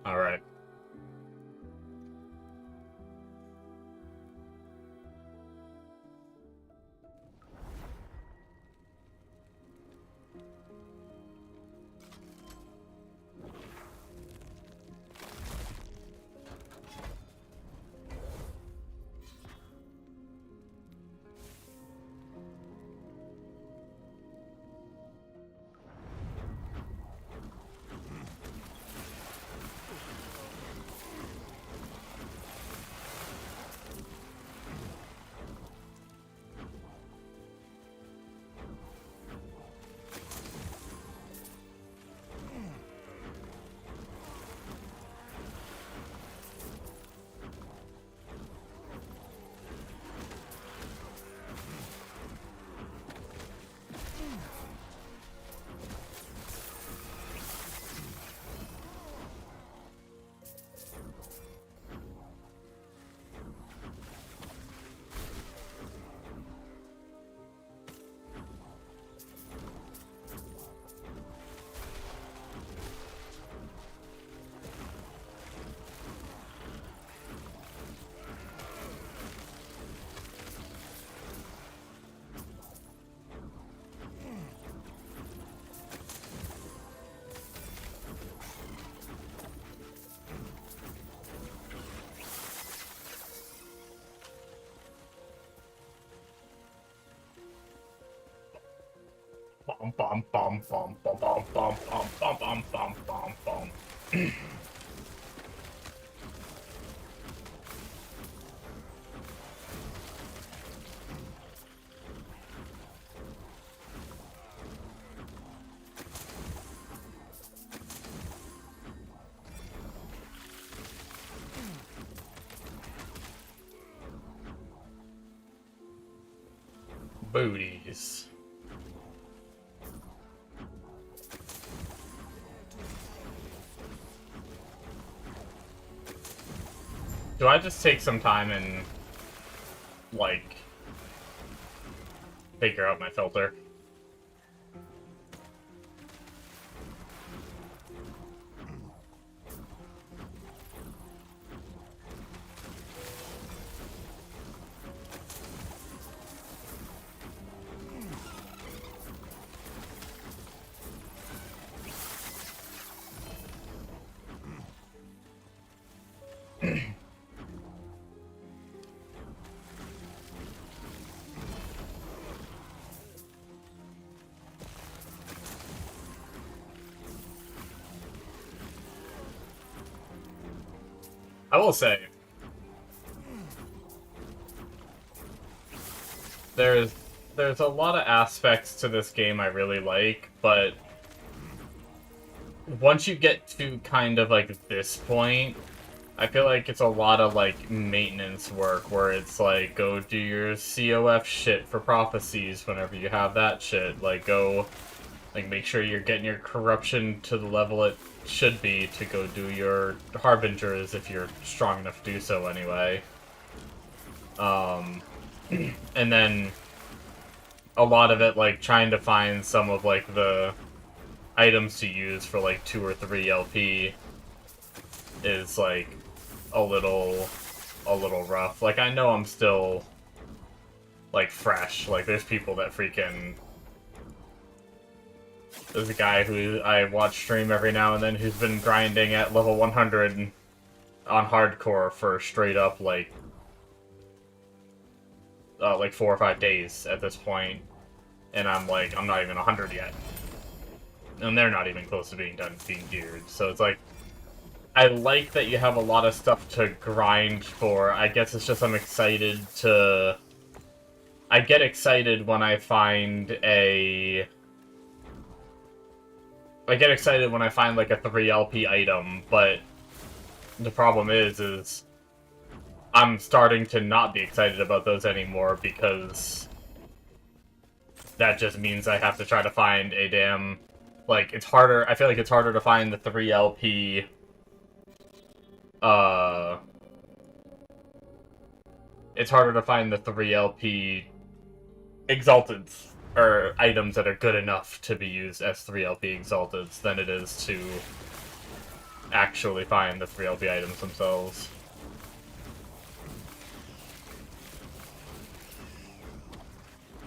All right. Bum bum bum bum bum bum bum bum bum bum bum bum bum. Booties. Do I just take some time and, like, figure out my filter? I will say, there's a lot of aspects to this game I really like, but once you get to kind of like this point, I feel like it's a lot of like maintenance work where it's like go do your COF shit for prophecies whenever you have that shit. Like go like make sure you're getting your corruption to the level it should be to go do your harbingers if you're strong enough to do so anyway. And then a lot of it like trying to find some of like the items to use for like 2 or 3 LP is like a little rough. Like I know I'm still like fresh. Like there's people that freaking there's a guy who I watch stream every now and then who's been grinding at level 100 on hardcore for straight up like 4 or 5 days at this point, and I'm not even 100 yet, and they're not even close to being done being geared. So it's like, I like that you have a lot of stuff to grind for. I guess it's just I'm excited to. I get excited when I find a. I get excited when I find like a 3LP item, but the problem is I'm starting to not be excited about those anymore because that just means I have to try to find a damn, like, it's harder, I feel like it's harder to find the 3LP, it's harder to find the 3LP Exalteds, or items that are good enough to be used as 3LP Exalteds than it is to actually find the 3LP items themselves.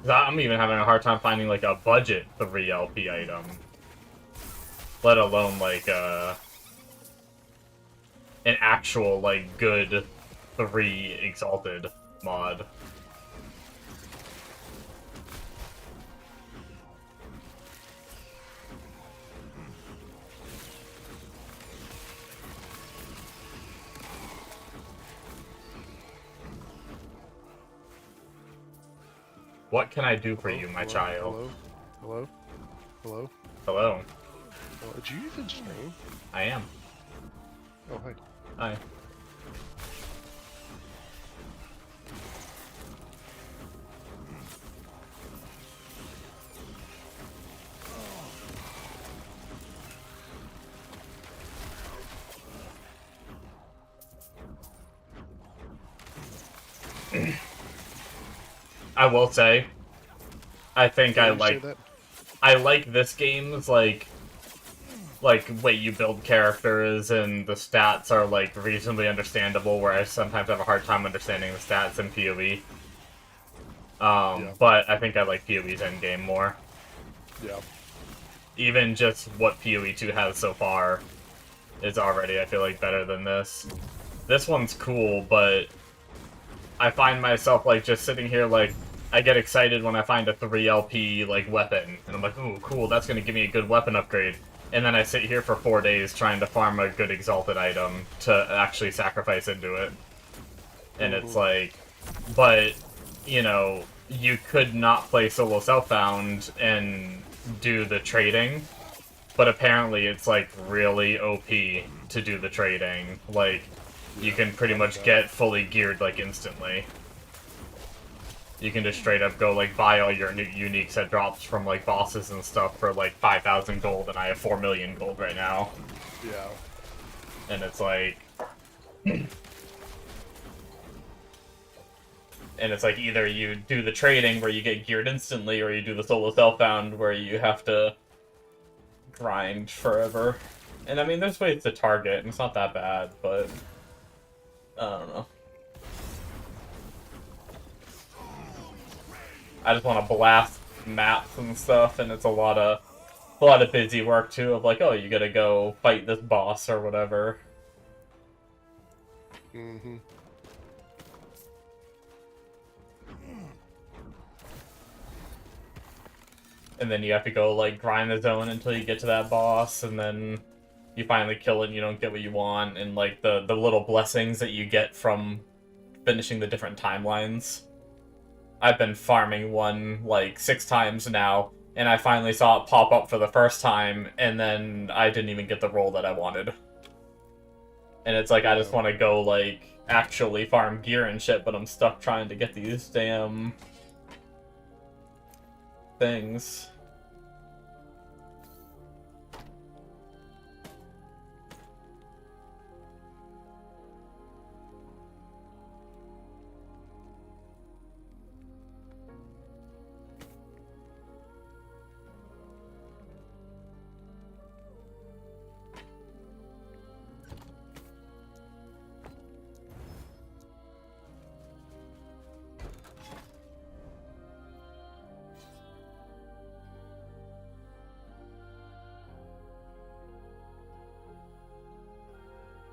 I'm even having a hard time finding, like, a budget 3LP item. Let alone, like, an actual, like, good 3 Exalted mod. What can I do for you, my child? Hello? Hello? Hello. Did you even stream? I am. Oh, hi. Hi. I will say, I think I like this game's, like, way you build characters and the stats are, like, reasonably understandable, where I sometimes have a hard time understanding the stats in PoE. Yeah. But I think I like PoE's endgame more. Yeah. Even just what PoE 2 has so far is already, I feel like, better than this. This one's cool, but I find myself, like, just sitting here, like, I get excited when I find a 3LP, like, weapon, and I'm like, ooh, cool, that's gonna give me a good weapon upgrade. And then I sit here for 4 days trying to farm a good Exalted item to actually sacrifice into it. And it's like, but, you know, you could not play solo self-bound and do the trading, but apparently it's, like, really OP to do the trading. Like, you can pretty much get fully geared, like, instantly. You can just straight up go, like, buy all your uniques that drops from, like, bosses and stuff for, like, 5,000 gold, and I have 4 million gold right now. Yeah. And it's like... and it's like, either you do the trading where you get geared instantly, or you do the solo self-bound where you have to grind forever. And I mean, there's ways to target, and it's not that bad, but... I don't know. I just want to blast maps and stuff, and it's a lot of busy work too. Of like, oh, you gotta go fight this boss or whatever. Mm-hmm. And then you have to go like grind the zone until you get to that boss, and then you finally kill it. And you don't get what you want, and like the little blessings that you get from finishing the different timelines. I've been farming one, like, 6 times now, and I finally saw it pop up for the first time, and then I didn't even get the roll that I wanted. And it's like, I just want to go, like, actually farm gear and shit, but I'm stuck trying to get these damn... things.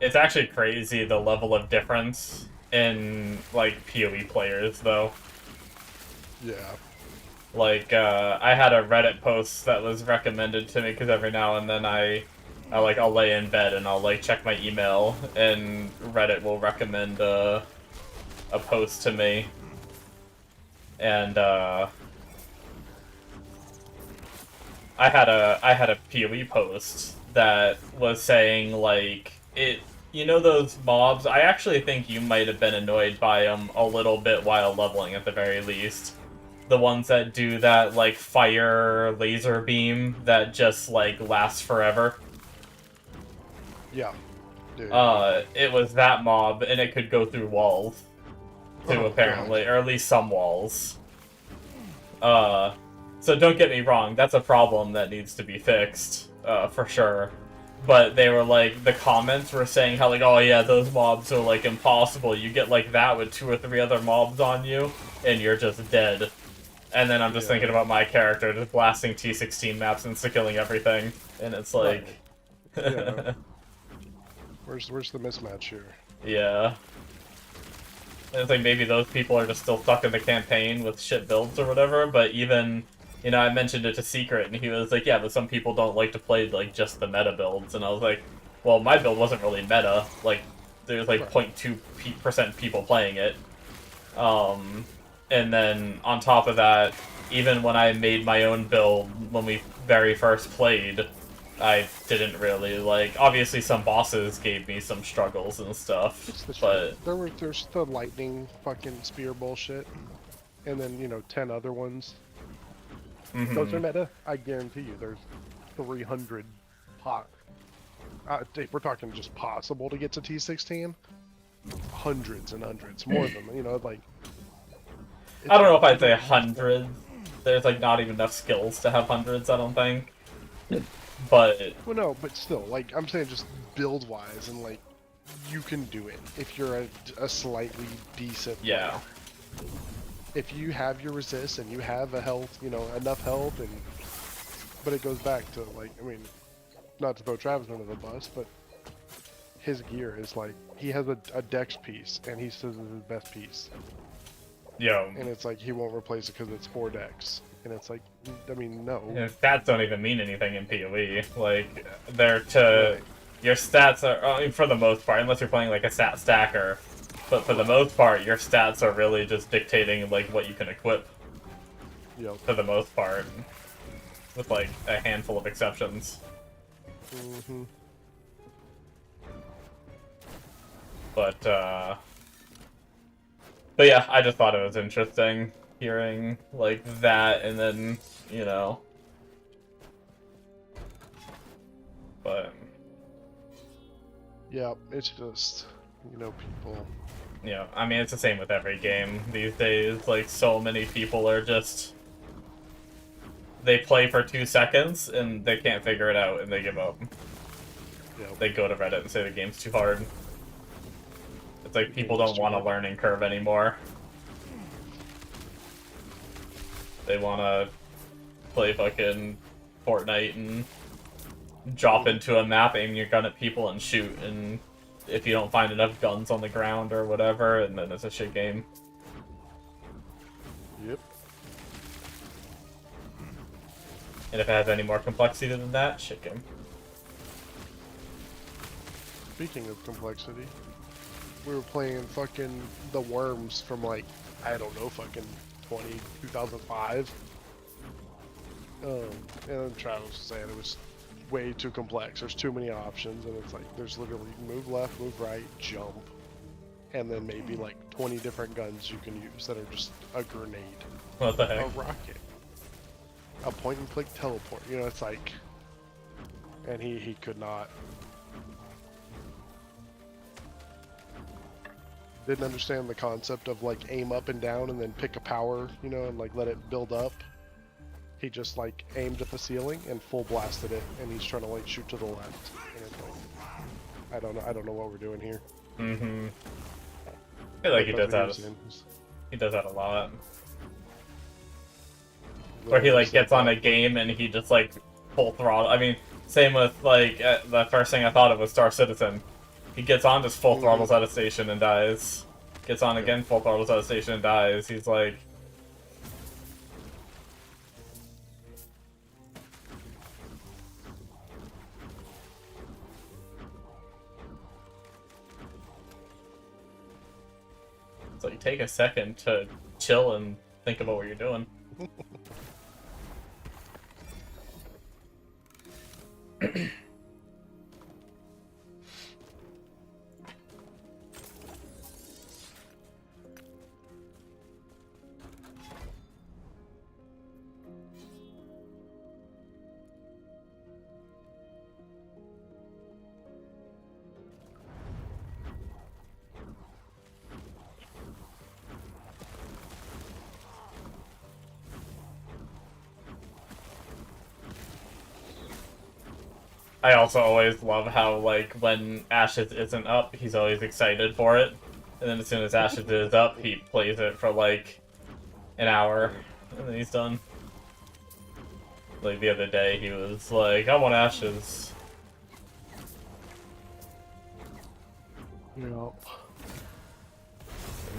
It's actually crazy the level of difference in, like, PoE players, though. Yeah. Like, I had a Reddit post that was recommended to me, because every now and then I'll lay in bed and I'll, like, check my email, and Reddit will recommend, a post to me. And, I had a PoE post that was saying, like, you know those mobs? I actually think you might have been annoyed by them a little bit while leveling, at the very least. The ones that do that, like, fire laser beam that just, like, lasts forever. Yeah. Yeah. It was that mob, and it could go through walls, too, Oh, apparently. God. Or at least some walls. So don't get me wrong, that's a problem that needs to be fixed, for sure. But they were like, the comments were saying how, like, oh yeah, those mobs are, like, impossible. You get, like, that with 2 or 3 other mobs on you, and you're just dead. And then I'm just thinking about my character just blasting T16 maps and killing everything. And it's like... Right. Yeah. Where's the mismatch here? Yeah. And it's like maybe those people are just still stuck in the campaign with shit builds or whatever, but even... You know, I mentioned it to Secret, and he was like, yeah, but some people don't like to play, like, just the meta builds. And I was like, well, my build wasn't really meta. Like, there's, like, 0.2% people playing it. And then, on top of that, even when I made my own build when we very first played, I didn't really, like... Obviously, some bosses gave me some struggles and stuff, but... There's the lightning fucking spear bullshit, and then, you know, 10 other ones. Mm-hmm. Those are meta. I guarantee you, there's 300 if we're talking just possible to get to T16, hundreds and hundreds, more of them. You know, like. I don't know if I'd say hundreds. There's like not even enough skills to have hundreds. I don't think. But. Well, no, but still, like I'm saying, just build wise, and like, you can do it if you're a slightly decent. Yeah. Player. If you have your resist and you have a health, you know, enough health, and but it goes back to like, I mean, not to throw Travis under the bus, but his gear is like he has a dex piece, and he says it's his best piece. Yo. And it's like he won't replace it because it's 4 dex, and it's like, I mean, no. Yeah, stats don't even mean anything in PoE. Like they're to your stats are, I mean, for the most part, unless you're playing like a stat stacker. But for the most part, your stats are really just dictating, like, what you can equip. Yep. For the most part. With, like, a handful of exceptions. Mm-hmm. But yeah, I just thought it was interesting hearing, like, that, and then, you know... But... Yeah, it's just, you know, people... Yeah, I mean, it's the same with every game these days. Like, so many people are just... They play for 2 seconds, and they can't figure it out, and they give up. Yep. They go to Reddit and say the game's too hard. It's like, people don't want a learning curve anymore. They want to play fucking Fortnite and drop into a map, aim your gun at people, and shoot, and... If you don't find enough guns on the ground or whatever, and then it's a shit game. Yep. And if it has any more complexity than that, shit game. Speaking of complexity, we were playing fucking The Worms from like, I don't know, fucking 2005. And Travis was saying it was way too complex. There's too many options, and it's like there's literally move left, move right, jump, and then maybe like 20 different guns you can use that are just a grenade, What the heck? a rocket, a point and click teleport. You know, it's like, and he could not. Didn't understand the concept of like aim up and down and then pick a power, you know, and like let it build up. He just like aimed at the ceiling and full blasted it, and he's trying to like shoot to the left. And it's like, I don't know what we're doing here. Mm-hmm. I feel like he does that. He does that a lot. Where he like gets on a game and he just like full throttle. I mean, same with like the first thing I thought of was Star Citizen. He gets on, just full throttles out of station and dies. Gets on again, full throttles out of station and dies. He's like... It's like, take a second to chill and think about what you're doing. I also always love how, like, when Ashes isn't up, he's always excited for it. And then as soon as Ashes is up, he plays it for, like, an hour, and then he's done. Like, the other day, he was like, I want Ashes. Yep.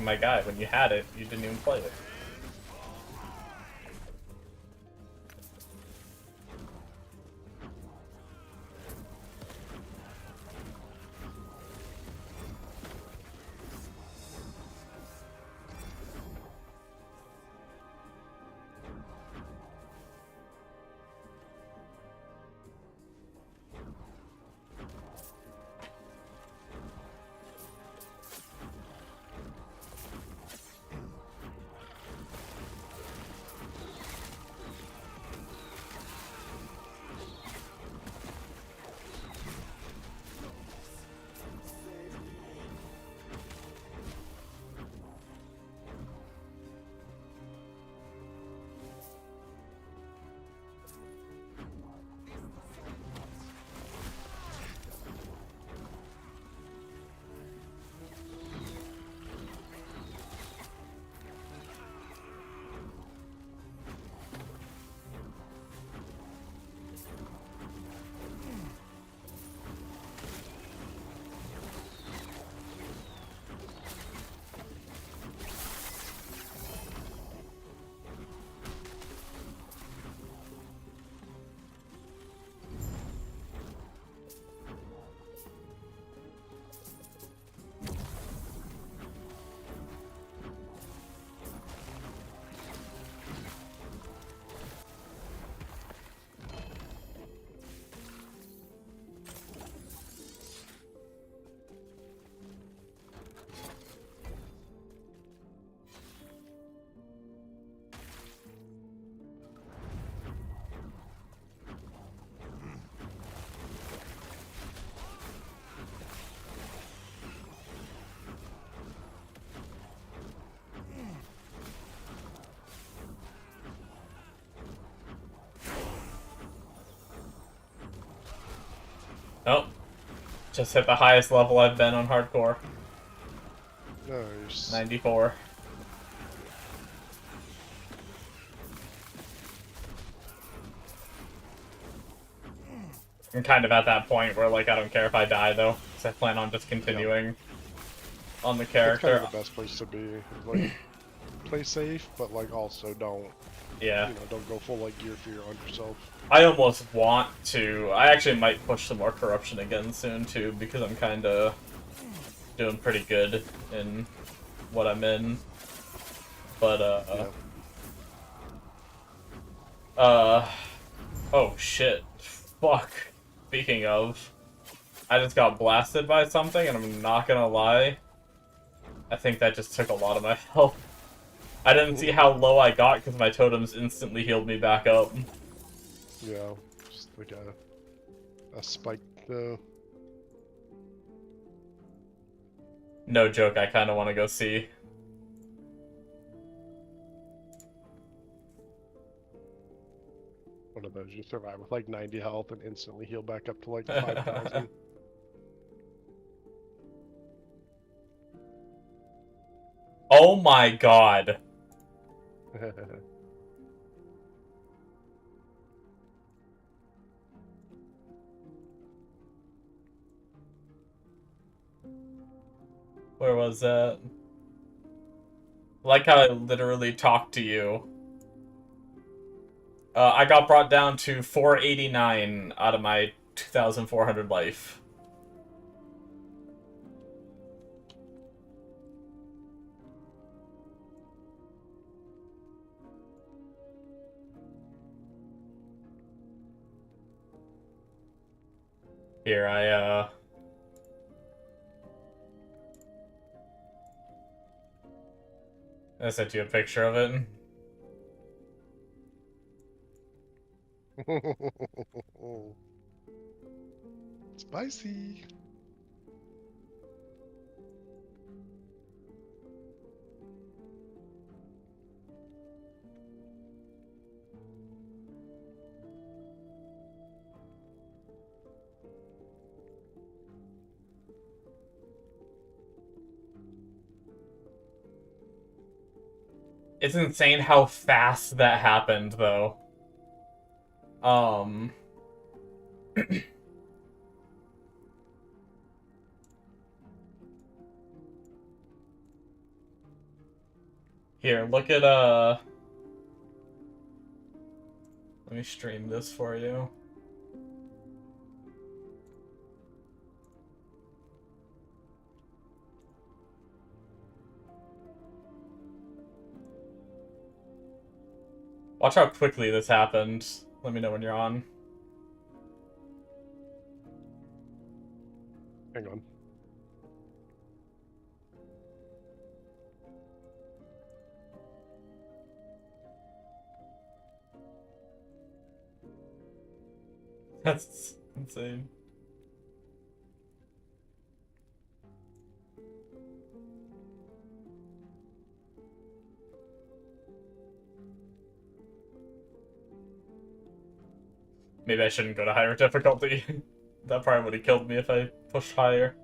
My guy, when you had it, you didn't even play it. Oh, just hit the highest level I've been on hardcore. Nice. 94. I'm kind of at that point where, like, I don't care if I die, though, because I plan on just continuing on the That's character. kind of the best place to be. Like, play safe, but like also don't, Yeah. you know, don't go full like gear fear on yourself. I almost want to... I actually might push some more corruption again soon, too, because I'm kind of doing pretty good in what I'm in. But, oh, shit. Fuck. Speaking of, I just got blasted by something, and I'm not gonna lie. I think that just took a lot of my health. I didn't see how low I got, because my totems instantly healed me back up. Yeah, just like a spike though. No joke, I kind of want to go see. One of those you survive with like 90 health and instantly heal back up to like 5,000. Oh my god. Where was that? Like how I literally talked to you. I got brought down to 489 out of my 2,400 life. Here, I sent you a picture of it. Spicy. It's insane how fast that happened, though. Here, look at, let me stream this for you. Watch how quickly this happened. Let me know when you're on. Hang on. That's insane. Maybe I shouldn't go to higher difficulty. That probably would have killed me if I pushed higher.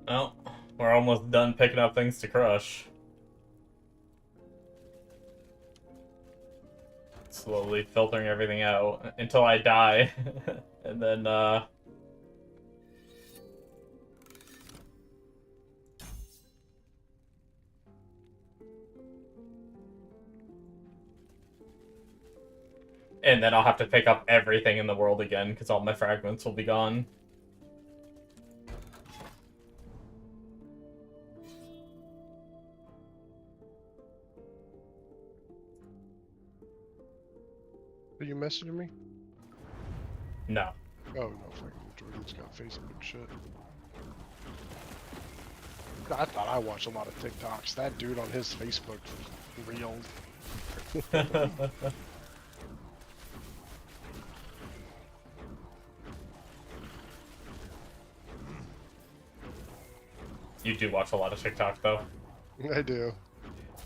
Well, we're almost done picking up things to crush. Slowly filtering everything out until I die. And then, and then I'll have to pick up everything in the world again, because all my fragments will be gone. Are you messaging me? No. Oh no, fucking Jordan's got Facebook shit. I thought I watched a lot of TikToks. That dude on his Facebook reels. You do watch a lot of TikTok though. I do.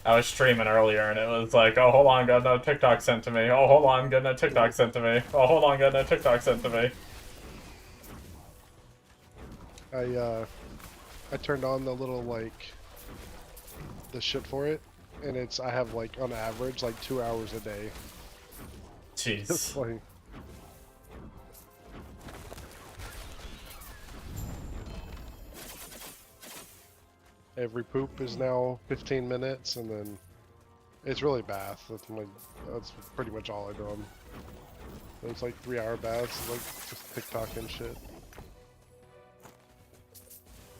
I was streaming earlier and it was like, oh hold on, got another TikTok sent to me. Oh hold on, got another TikTok sent to me. Oh hold on, got another TikTok sent to me. I turned on the little like the shit for it, and I have like on average like 2 hours a day. Jeez. It's like every poop is now 15 minutes, and then it's really bath. That's pretty much all I do. It's like 3-hour baths, like just TikTok and shit.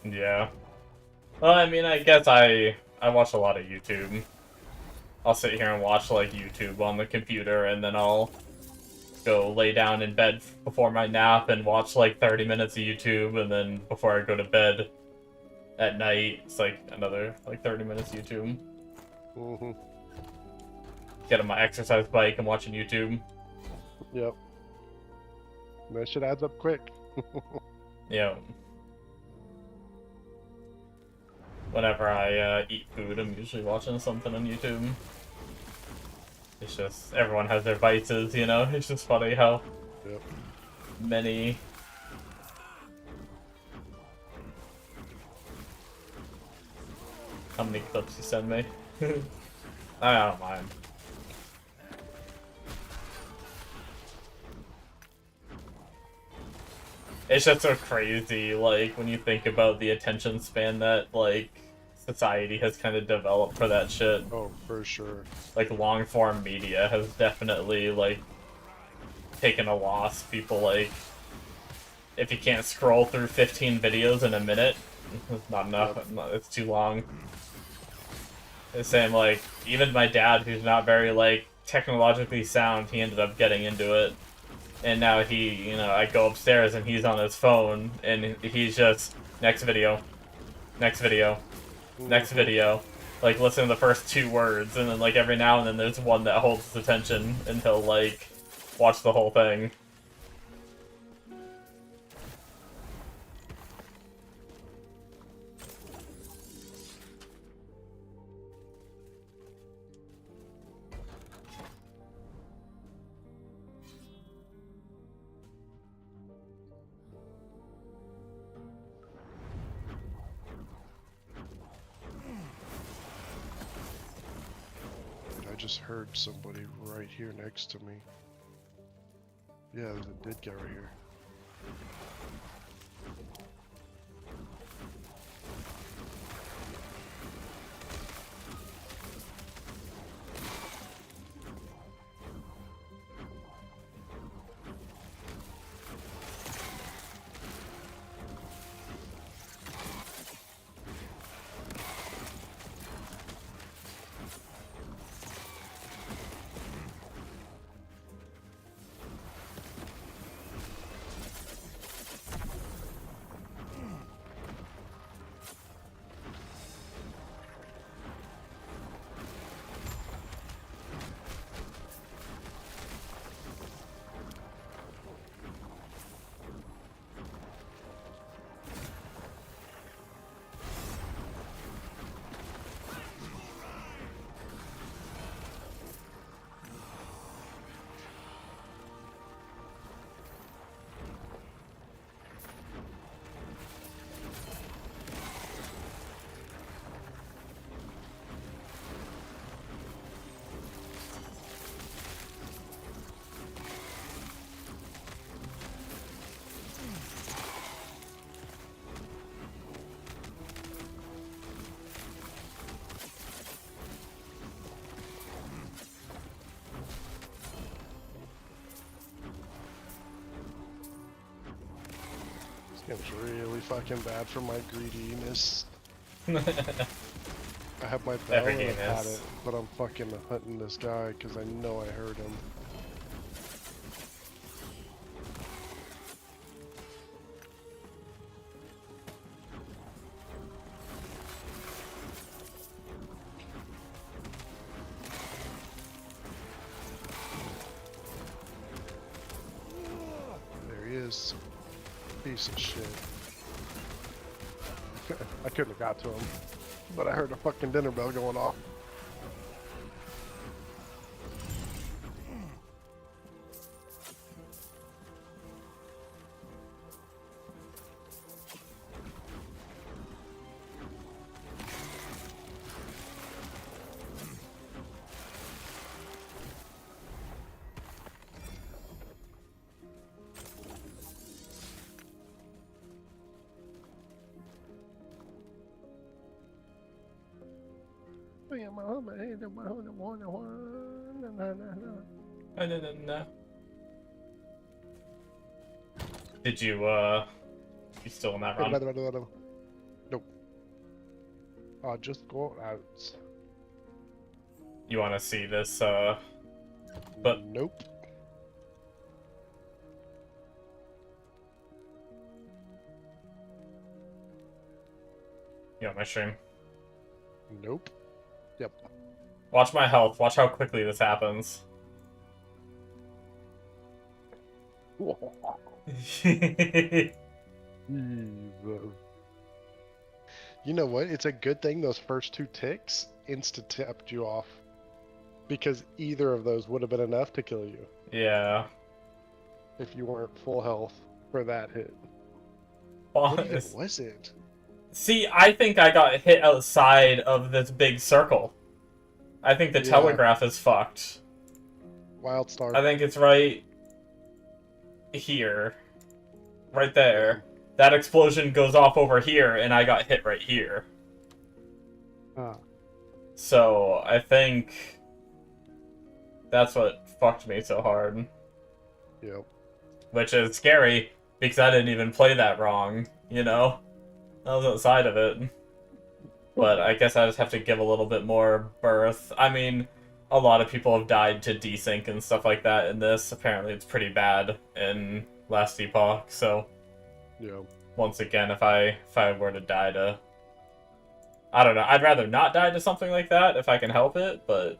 Yeah. Well, I mean, I guess I watch a lot of YouTube. I'll sit here and watch like YouTube on the computer, and then I'll go lay down in bed before my nap and watch like 30 minutes of YouTube, and then before I go to bed at night, it's like another like 30 minutes YouTube. Get on my exercise bike and watching YouTube. Yep. That shit adds up quick. Yeah. Whenever I eat food, I'm usually watching something on YouTube. It's just, everyone has their vices, you know? It's just funny how many... How many clips you send me. I don't mind. It's just so crazy, like, when you think about the attention span that, like, society has kind of developed for that shit. Oh, for sure. Like, long-form media has definitely, like, taken a loss. People, like, if you can't scroll through 15 videos in a minute, it's not enough. It's too long. The same, like, even my dad, who's not very, like, technologically sound, he ended up getting into it. And now he, you know, I go upstairs and he's on his phone, and he's just, next video, next video, next video. Like, listen to the first 2 words, and then, like, every now and then there's one that holds his attention until, like, watch the whole thing. I just heard somebody right here next to me. Yeah, there's a dead guy right here. It's really fucking bad for my greediness. I have my bell and I've had it, but I'm fucking hunting this guy because I know I heard him. this piece of shit. I couldn't have got to him, but I heard a fucking dinner bell going off. No. Did you, you still in that run? Nope. Just go out. You want to see this, but... Nope. You on my stream? Nope. Yep. Watch my health. Watch how quickly this happens. You know what? It's a good thing those first 2 ticks insta-tapped you off. Because either of those would have been enough to kill you. Yeah. If you weren't full health for that hit. Well, What even was it? see, I think I got hit outside of this big circle. I think the telegraph is fucked. Wildstar. I think it's right here. Right there. That explosion goes off over here, and I got hit right here. So, I think that's what fucked me so hard. Yep. Which is scary, because I didn't even play that wrong, you know? I was outside of it. But I guess I just have to give a little bit more berth. I mean, a lot of people have died to desync and stuff like that in this. Apparently it's pretty bad in Last Epoch, so... Yeah. Once again, if I were to die to... I don't know, I'd rather not die to something like that if I can help it, but...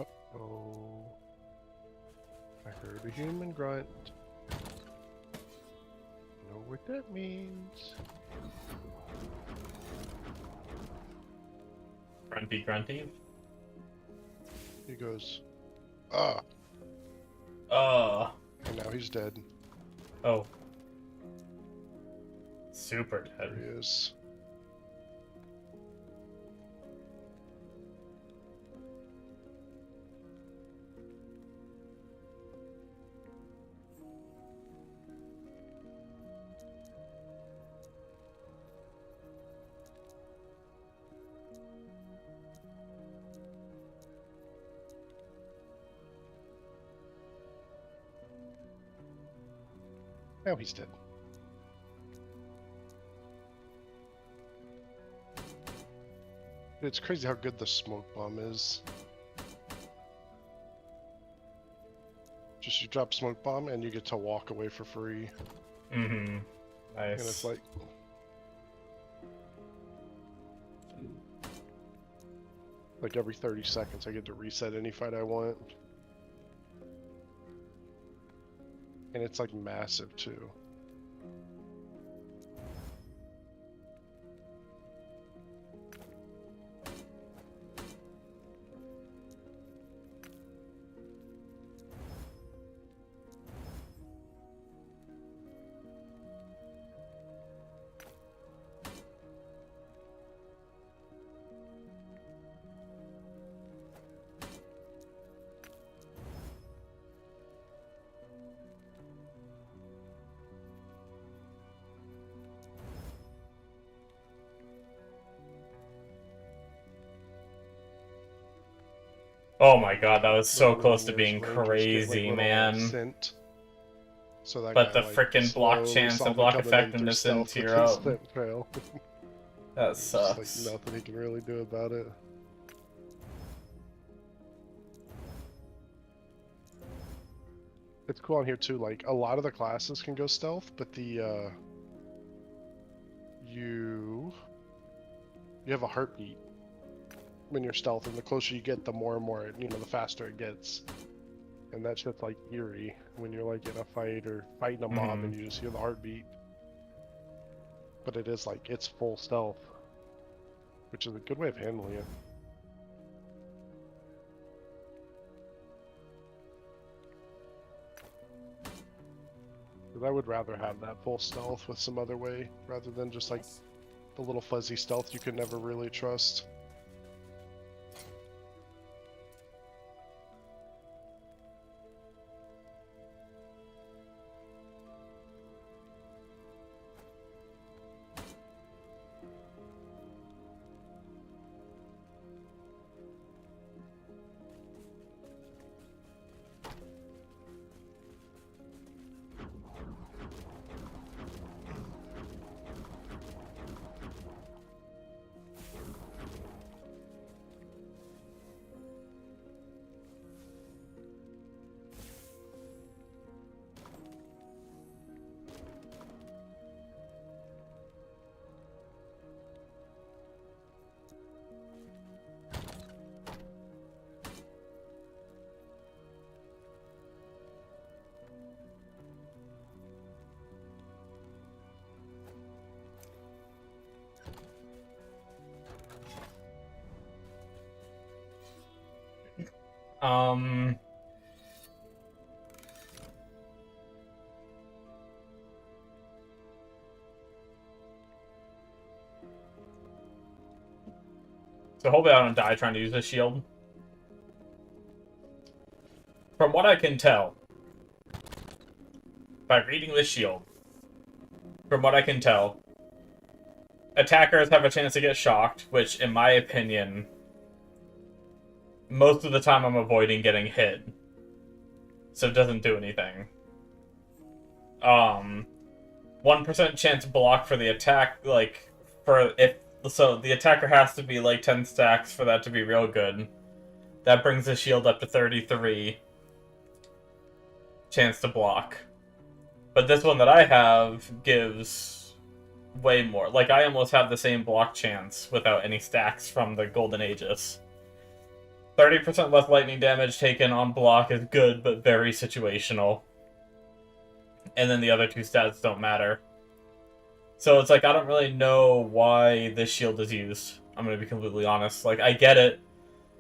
Uh-oh. I heard a human grunt. Know what that means. Grunty grunty. He goes, and now he's dead. Oh. Super There dead. he is. Now he's dead. It's crazy how good the smoke bomb is. Just you drop smoke bomb and you get to walk away for free. Mm-hmm. Nice. And it's like every 30 seconds I get to reset any fight I want. And it's like massive too. Oh my god, that was so The close to Rangers- being Rangers get, like, crazy, little man. scent. So that But guy, the like, frickin' block slowly chance saw and me block coming in through effectiveness stealth didn't with tear his up. scent trail. That It's just, sucks. like nothing he can really do about it. It's cool on here too, like a lot of the classes can go stealth, but the you have a heartbeat when you're stealth, and the closer you get, the more and more, the faster it gets. And that's just like eerie when you're like in a fight or fighting a mob and you just hear the heartbeat. But it is like, it's full stealth, which is a good way of handling it. But I would rather have that full stealth with some other way, rather than just like the little fuzzy stealth you can never really trust. So hopefully I don't die trying to use this shield. From what I can tell, by reading this shield, from what I can tell, attackers have a chance to get shocked, which, in my opinion, most of the time I'm avoiding getting hit. So it doesn't do anything. 1% chance block for the attack, like, so the attacker has to be like 10 stacks for that to be real good. That brings the shield up to 33 chance to block. But this one that I have gives way more. Like, I almost have the same block chance without any stacks from the Golden Aegis. 30% less lightning damage taken on block is good, but very situational. And then the other two stats don't matter. So it's like, I don't really know why this shield is used. I'm gonna be completely honest. Like, I get it,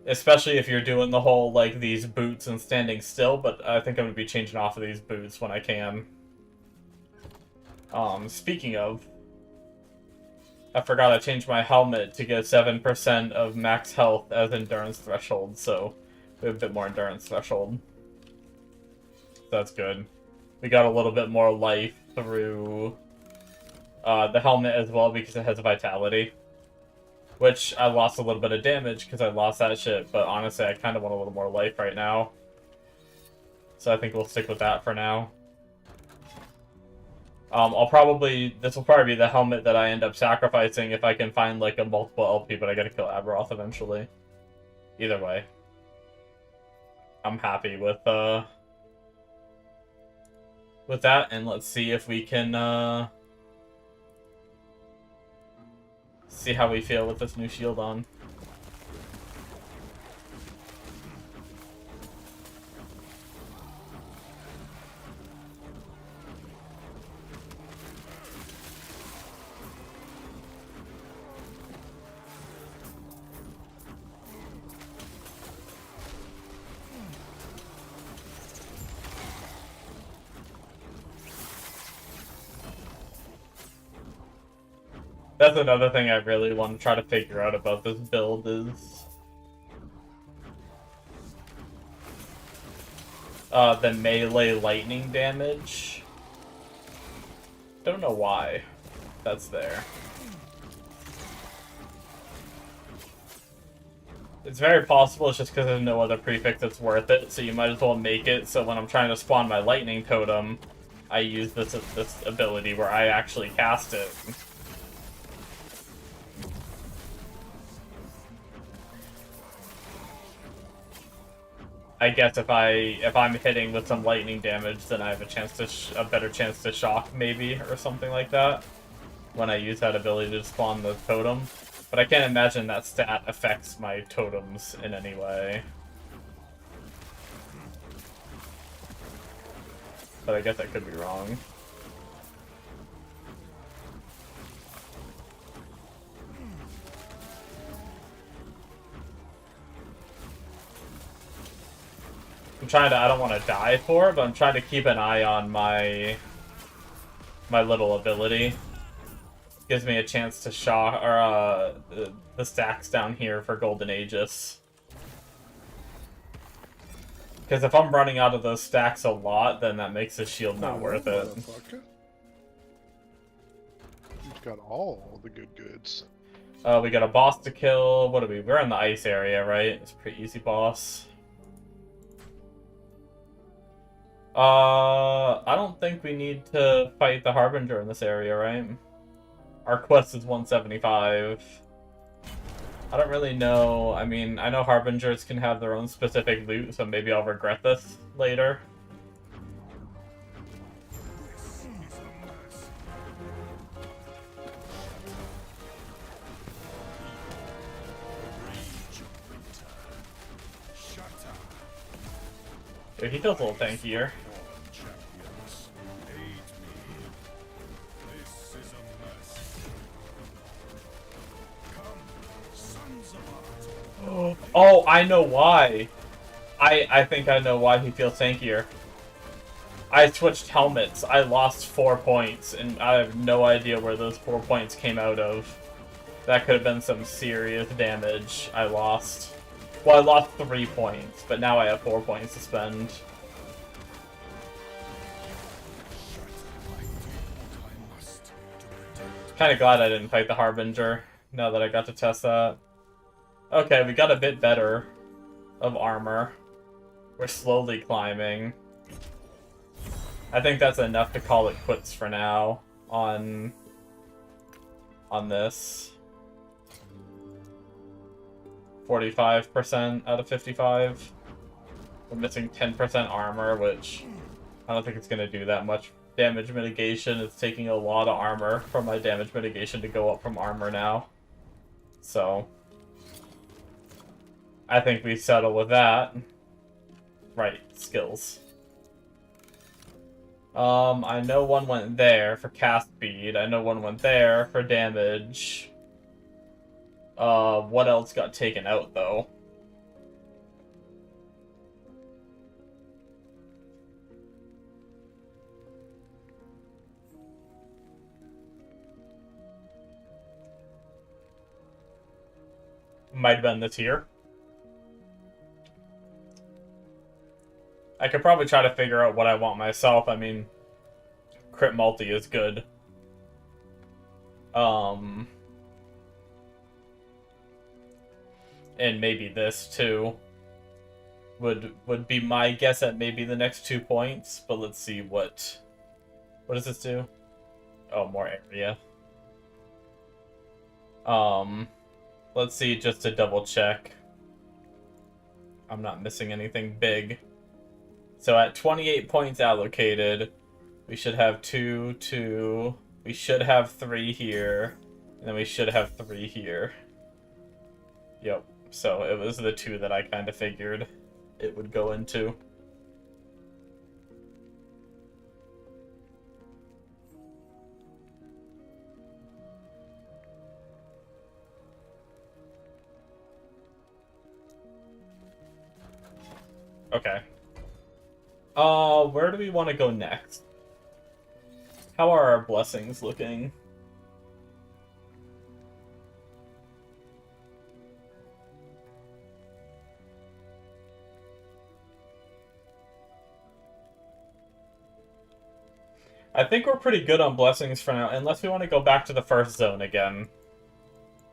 especially if you're doing the whole, like, these boots and standing still, but I think I'm gonna be changing off of these boots when I can. Speaking of, I forgot I changed my helmet to get 7% of max health as endurance threshold, so we have a bit more endurance threshold. That's good. We got a little bit more life through the helmet as well because it has vitality. Which, I lost a little bit of damage because I lost that shit, but honestly I kind of want a little more life right now. So I think we'll stick with that for now. This will probably be the helmet that I end up sacrificing if I can find, like, a multiple LP, but I gotta kill Aberoth eventually. Either way. I'm happy with that, and let's see if we can, see how we feel with this new shield on. That's another thing I really want to try to figure out about this build is the melee lightning damage. Don't know why that's there. It's very possible it's just because there's no other prefix that's worth it, so you might as well make it so when I'm trying to spawn my lightning totem, I use this ability where I actually cast it. I guess if I'm hitting with some lightning damage, then I have a chance to a better chance to shock maybe or something like that when I use that ability to spawn the totem. But I can't imagine that stat affects my totems in any way. But I guess I could be wrong. I don't want to die for it, but I'm trying to keep an eye on my little ability. Gives me a chance to shock, or the stacks down here for Golden Aegis. Because if I'm running out of those stacks a lot, then that makes the shield not worth it. You've got all the good goods. We got a boss to kill. What are we? We're in the ice area, right? It's a pretty easy boss. I don't think we need to fight the Harbinger in this area, right? Our quest is 175. I don't really know. I mean, I know Harbingers can have their own specific loot, so maybe I'll regret this later. Dude, he feels a little tankier. Oh, I know why. I think I know why he feels tankier. I switched helmets. I lost 4 points, and I have no idea where those 4 points came out of. That could have been some serious damage I lost. Well, I lost 3 points, but now I have 4 points to spend. Kinda glad I didn't fight the Harbinger, now that I got to test that. Okay, we got a bit better of armor. We're slowly climbing. I think that's enough to call it quits for now on this. 45% out of 55. We're missing 10% armor, which I don't think it's going to do that much damage mitigation. It's taking a lot of armor from my damage mitigation to go up from armor now. So I think we settle with that. Right, skills. I know one went there for cast speed. I know one went there for damage. What else got taken out, though? Might have been this here. I could probably try to figure out what I want myself. I mean, crit multi is good. And maybe this too would be my guess at maybe the next 2 points. But let's see what does this do? Oh, more area. Let's see, just to double check. I'm not missing anything big. So at 28 points allocated, we should have 2, 2. We should have 3 here. And then we should have 3 here. Yep. So it was the 2 that I kind of figured it would go into. Okay. Where do we want to go next? How are our blessings looking? I think we're pretty good on blessings for now, unless we want to go back to the first zone again.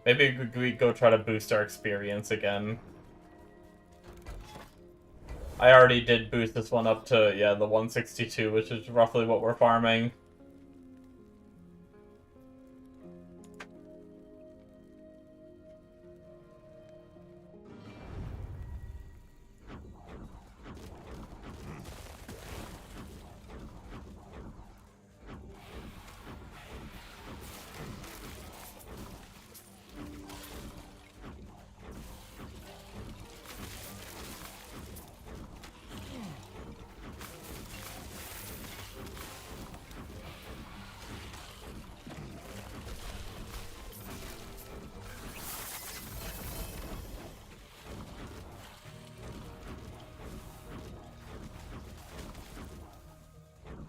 Maybe we go try to boost our experience again. I already did boost this one up to, yeah, the 162, which is roughly what we're farming.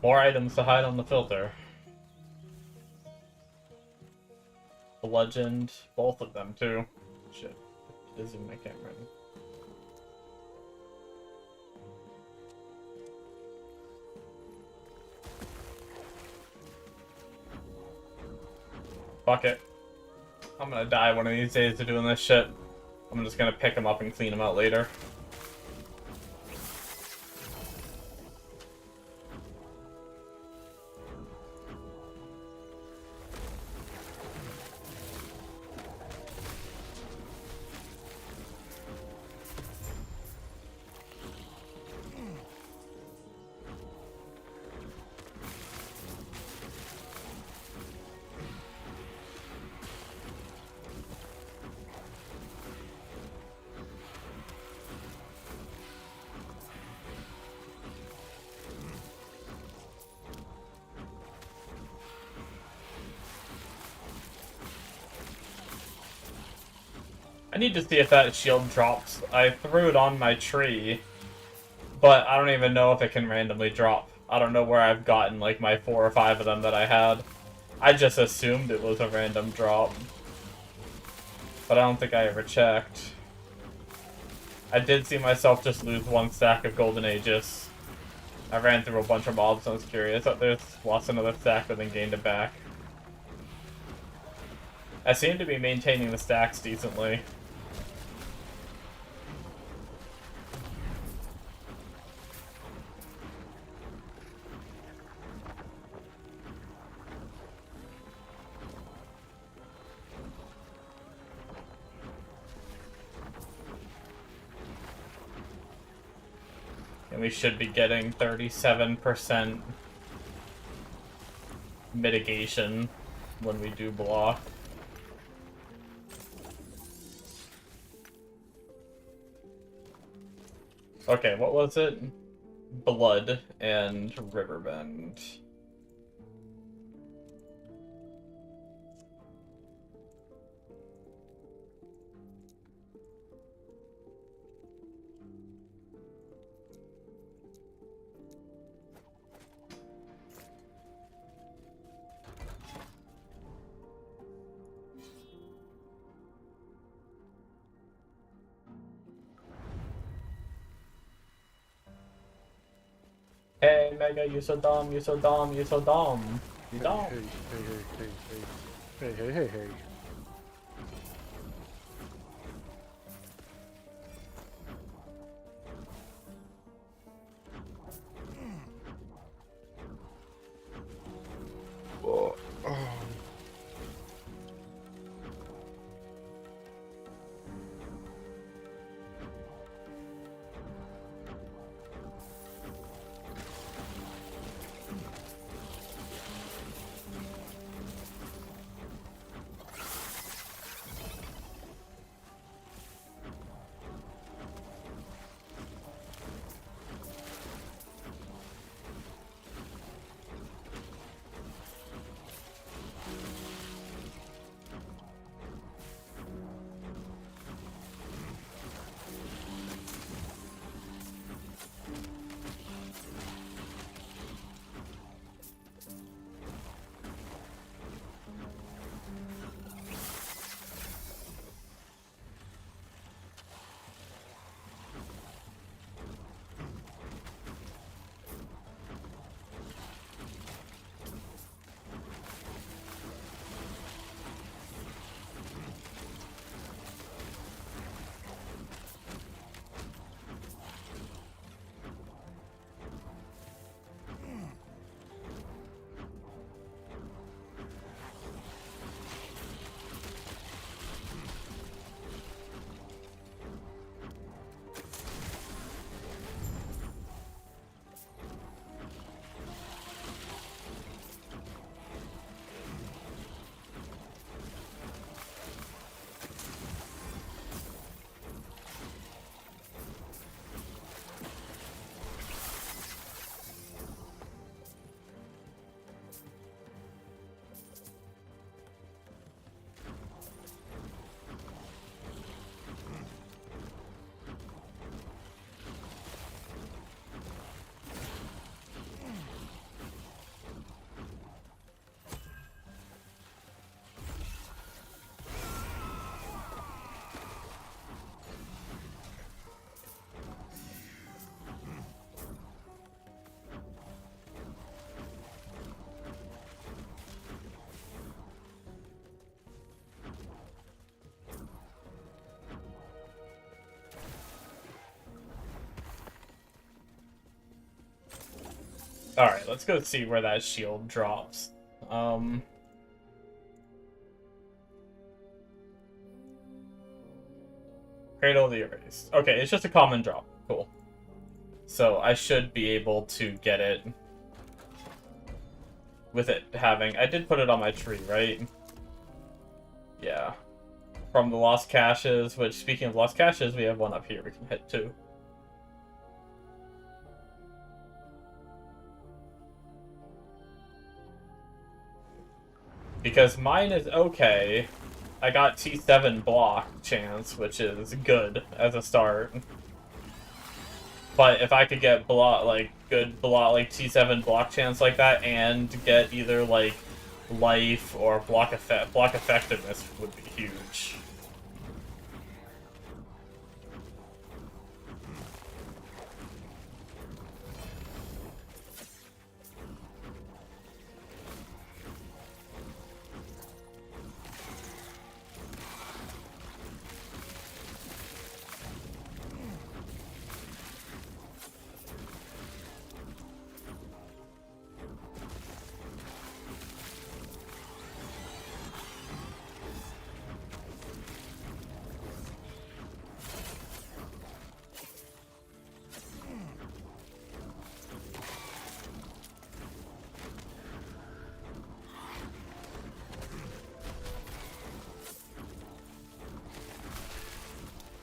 More items to hide on the filter. The legend, both of them too. Shit, it is in my camera. Fuck it. I'm gonna die one of these days to doing this shit. I'm just gonna pick them up and clean them out later. I need to see if that shield drops. I threw it on my tree, but I don't even know if it can randomly drop. I don't know where I've gotten like my 4 or 5 of them that I had. I just assumed it was a random drop, but I don't think I ever checked. I did see myself just lose 1 stack of Golden Aegis. I ran through a bunch of mobs and I was curious. There's lost another stack but then gained it back. I seem to be maintaining the stacks decently. And we should be getting 37% mitigation when we do block. Okay, what was it? Blood and Riverbend. Hey, Mega, you so dumb, you so dumb, you so dumb. You dumb. Hey. Alright, let's go see where that shield drops. Cradle of the Erased. Okay, it's just a common drop. Cool. So I should be able to get it with it having... I did put it on my tree, right? Yeah. From the Lost Caches, which, speaking of Lost Caches, we have one up here we can hit too. Because mine is okay. I got T7 block chance, which is good as a start. But if I could get block, like, good block, like T7 block chance like that, and get either, like, life or block effectiveness would be huge.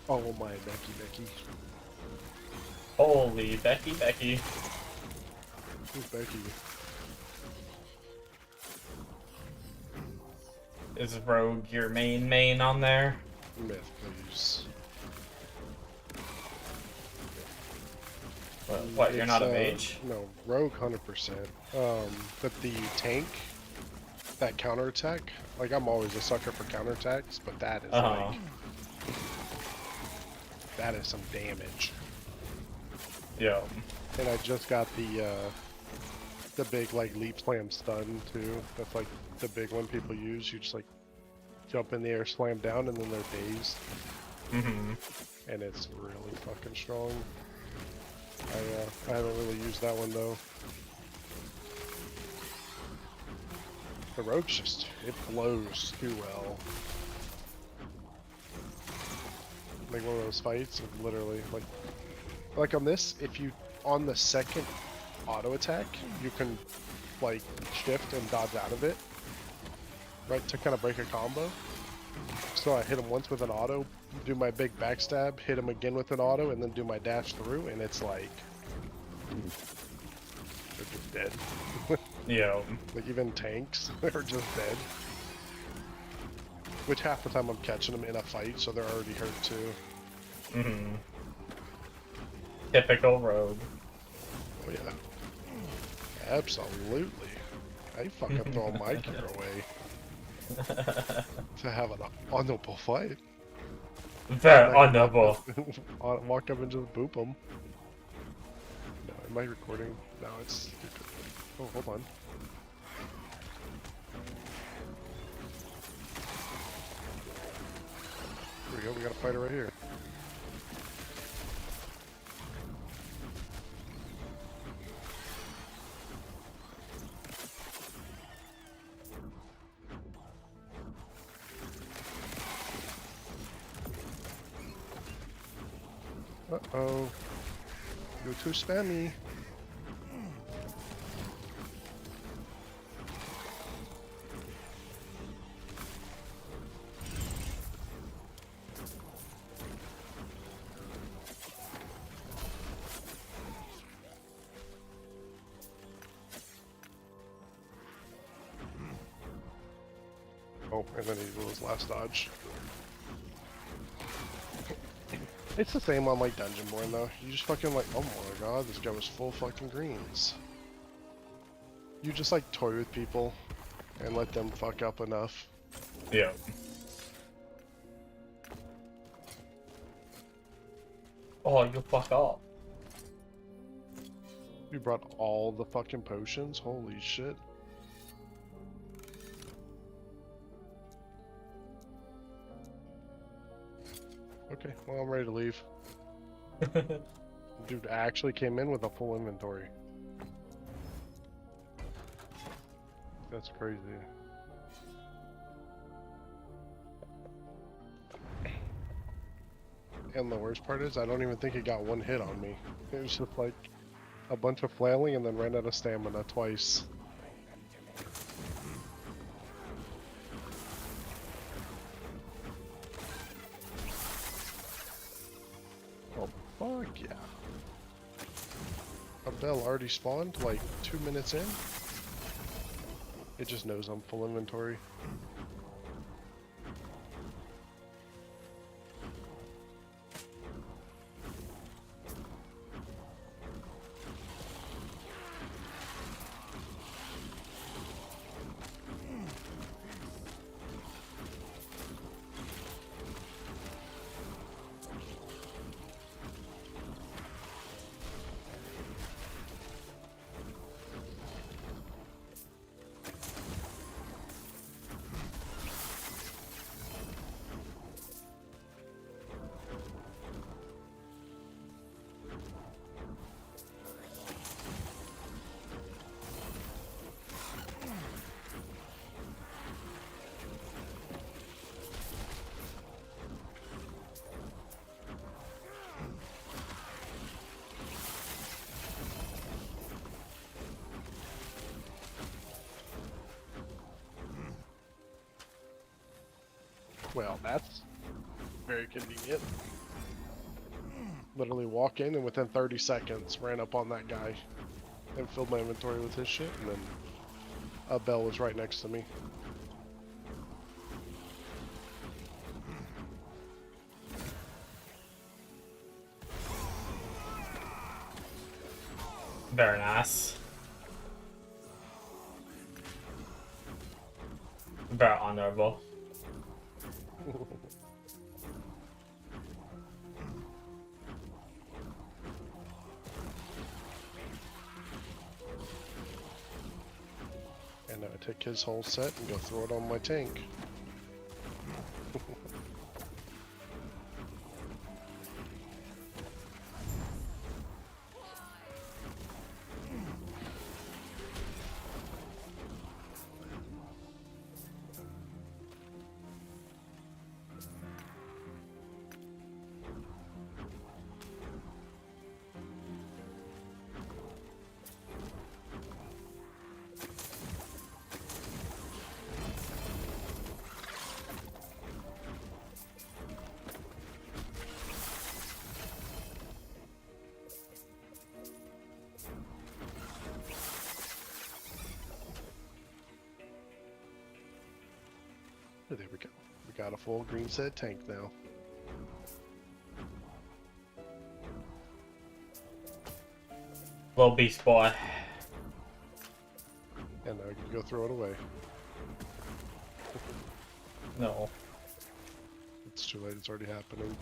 Oh my Becky. Holy Becky. Who's Becky? Is Rogue your main on there? Myth, please. What, you're not a mage? No, Rogue 100%. But the tank, that counterattack, like I'm always a sucker for counterattacks, but that is like... That is some damage. Yeah. And I just got the big like leap slam stun too. That's like the big one people use. You just like jump in the air, slam down, and then they're dazed. And it's really fucking strong. I haven't really used that one though. The rogue's just, it blows too well. Like one of those fights, literally, like on this, if you, on the second auto attack, you can, like, shift and dodge out of it, right, to kind of break a combo. So I hit him once with an auto, do my big backstab, hit him again with an auto, and then do my dash through, and it's like, they're just dead. Yeah. Like, even tanks are just dead. Which half the time I'm catching them in a fight, so they're already hurt too. Typical rogue. Oh yeah. Absolutely. I fucking throw my gear away. To have an honorable fight. Very honorable. Walk up and just boop them. No, am I recording? No, it's stupid. Oh, hold on. Here we go, we got a fighter right here. Uh-oh. You're too spammy. Oh, and then he did his last dodge. It's the same on like Dungeonborn though. You just fucking like, oh my god, this guy was full fucking greens. You just like toy with people and let them fuck up enough. Yeah. Oh, you fuck up. You brought all the fucking potions? Holy shit. Okay, well I'm ready to leave. Dude actually came in with a full inventory. That's crazy. And the worst part is, I don't even think it got one hit on me. It was just like a bunch of flailing and then ran out of stamina twice. Oh, fuck yeah. A bell already spawned like 2 minutes in. It just knows I'm full inventory. Well, that's very convenient. Literally walk in and within 30 seconds ran up on that guy and filled my inventory with his shit, and then a bell was right next to me. Very nice. Very honorable. And I take his whole set and go throw it on my tank. There we go. We got a full green set tank now. Little beast boy. And now we can go throw it away. No. It's too late, it's already happening.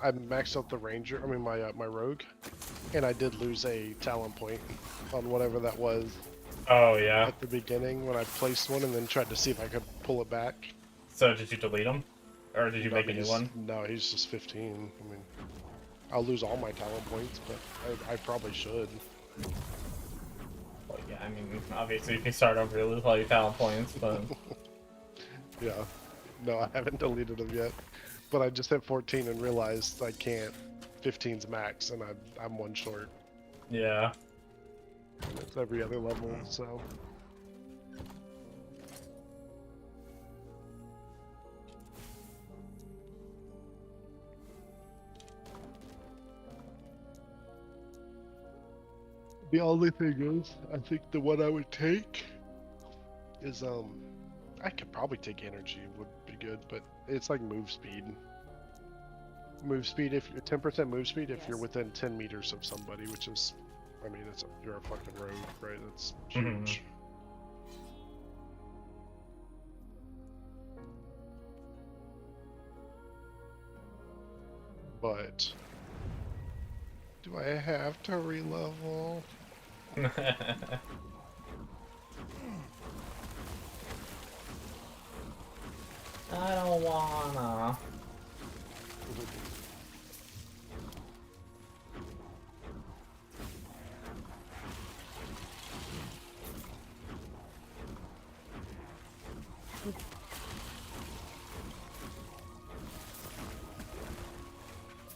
I maxed out the ranger, my rogue, and I did lose a talent point on whatever that was Oh yeah. at the beginning when I placed one and then tried to see if I could pull it back. So did you delete him? Or did you No, make a new one? No, he's just 15. I mean, I'll lose all my talent points, but I probably should. Well, yeah, I mean, obviously if you start over, you lose all your talent points, but... Yeah. No, I haven't deleted them yet. But I just hit 14 and realized I can't. 15's max, and I'm one short. Yeah. And it's every other level, so... The only thing is, I think the one I would take is, I could probably take energy, would be good, but it's like move speed. Move speed, if you're 10% move speed, if you're within 10 meters of somebody, which is, I mean, you're a fucking rogue, right? That's huge. But do I have to re-level? I don't wanna.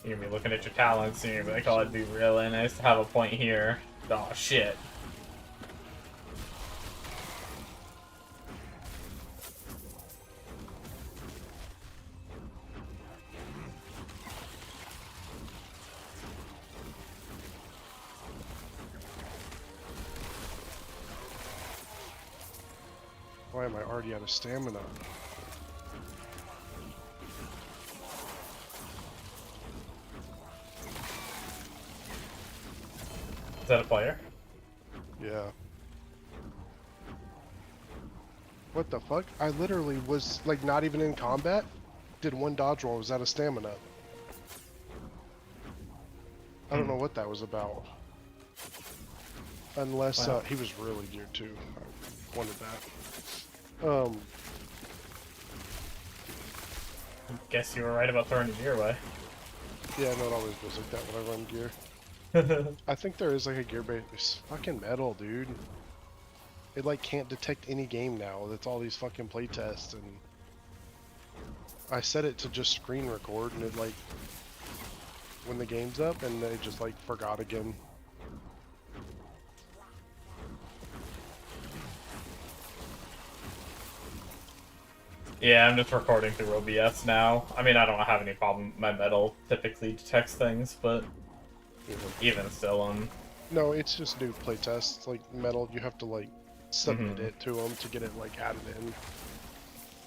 You're gonna be looking at your talents and you're gonna be like, oh, it'd be really nice to have a point here. Oh, shit. Why am I already out of stamina? Is that a player? Yeah. What the fuck? I literally was, like, not even in combat. Did one dodge roll, was out of stamina. I don't know what that was about. Unless, Wow. he was really geared too. I wanted that. Guess you were right about throwing it your way. Yeah, no, it always goes like that when I run gear. I think there is like a gear base. Fucking metal, dude. It like can't detect any game now. That's all these fucking playtests, and I set it to just screen record, and it like when the game's up, and they just like forgot again. Yeah, I'm just recording through OBS now. I mean, I don't have any problem. My metal typically detects things, but even still, No, it's just new playtests. Like metal, you have to like submit it to them to get it like added in.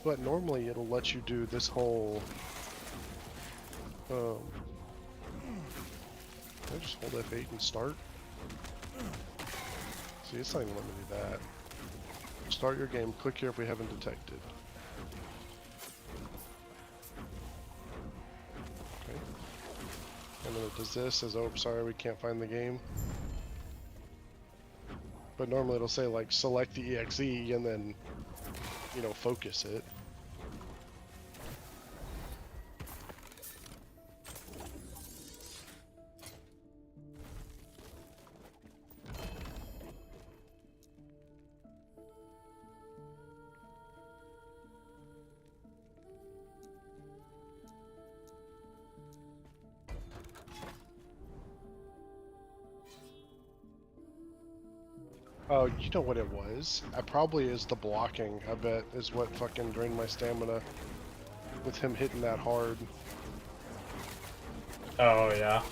But normally it'll let you do this whole. Can I just hold F8 and start? See, it's not even letting me do that. Start your game. Click here if we haven't detected. Okay. And then it does this, says, oh, sorry, we can't find the game. But normally it'll say, like, select the EXE and then, you know, focus it. Oh, you know what it was? It probably is the blocking, I bet, is what fucking drained my stamina with him hitting that hard. oh yeah.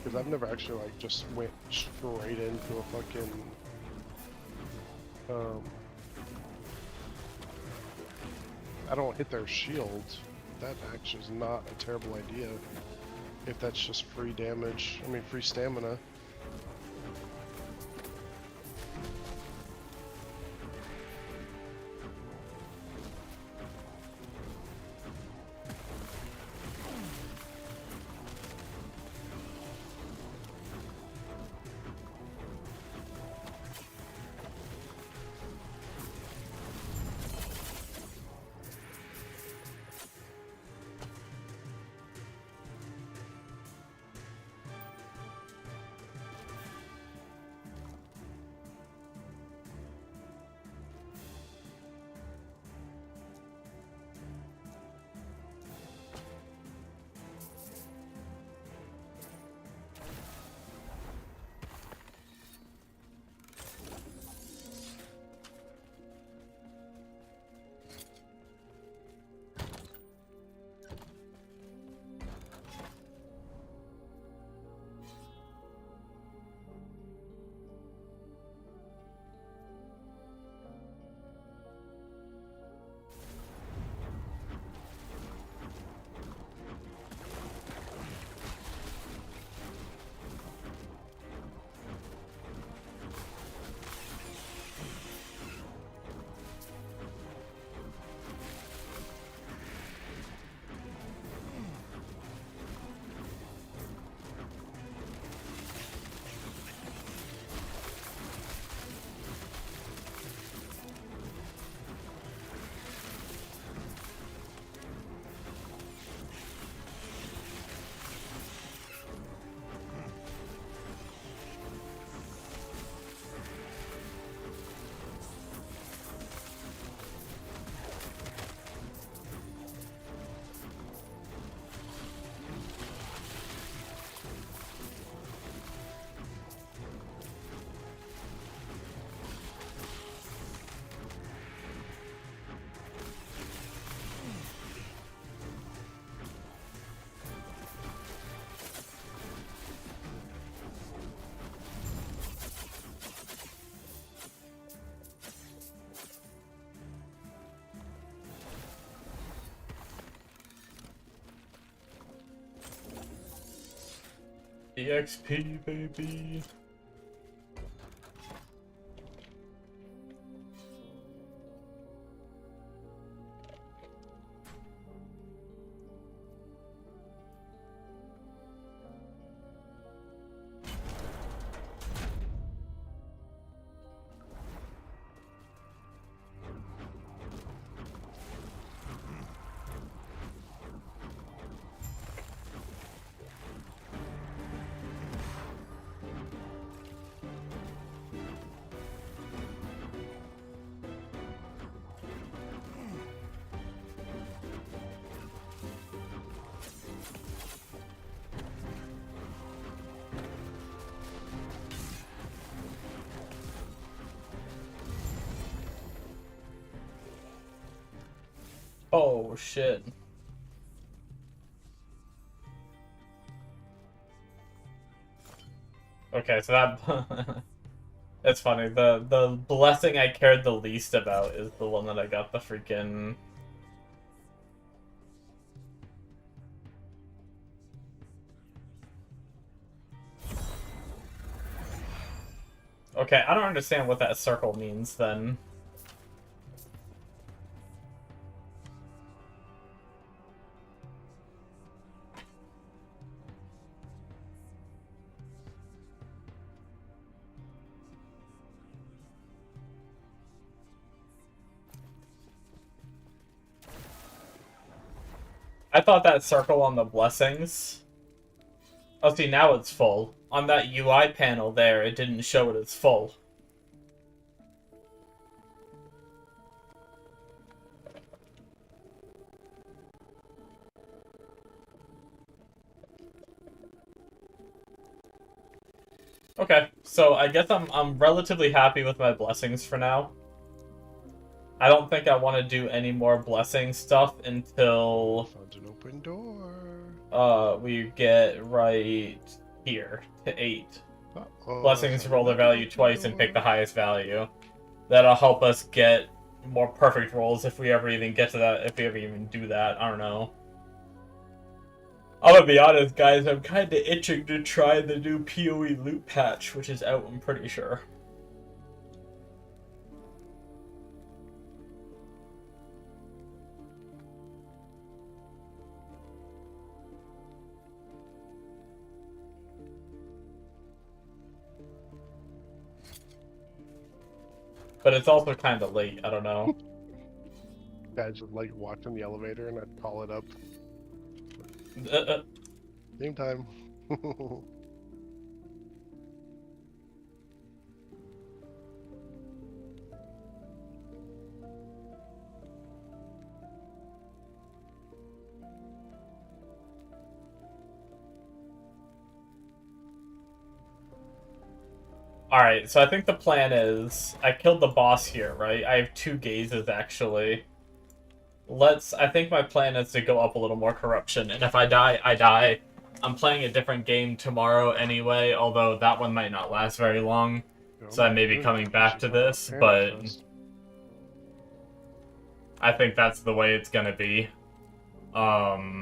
Because I've never actually, like, just went straight into a fucking, I don't hit their shields. That actually is not a terrible idea. If that's just free damage, I mean free stamina. EXP, baby. Oh shit. Okay, so that it's funny. The blessing I cared the least about is the one that I got the freaking. Okay, I don't understand what that circle means then. I thought that circle on the blessings. Oh, see, now it's full. On that UI panel there, it didn't show it as full. Okay, so I guess I'm relatively happy with my blessings for now. I don't think I want to do any more blessing stuff until Found an open door. we get right here to 8. Uh-oh, Blessings roll their value open twice and pick the door. highest value. That'll help us get more perfect rolls if we ever even get to that, if we ever even do that. I don't know. I'm gonna be honest, guys, I'm kinda itching to try the new PoE loot patch, which is out, I'm pretty sure. But it's also kinda late, I don't know. Guys just like watching the elevator and I'd call it up. Game time. Alright, so I think the plan is, I killed the boss here, right? I have 2 gazes, actually. I think my plan is to go up a little more corruption, and if I die, I die. I'm playing a different game tomorrow anyway, although that one might not last very long, so I may be coming back to this, but I think that's the way it's gonna be. I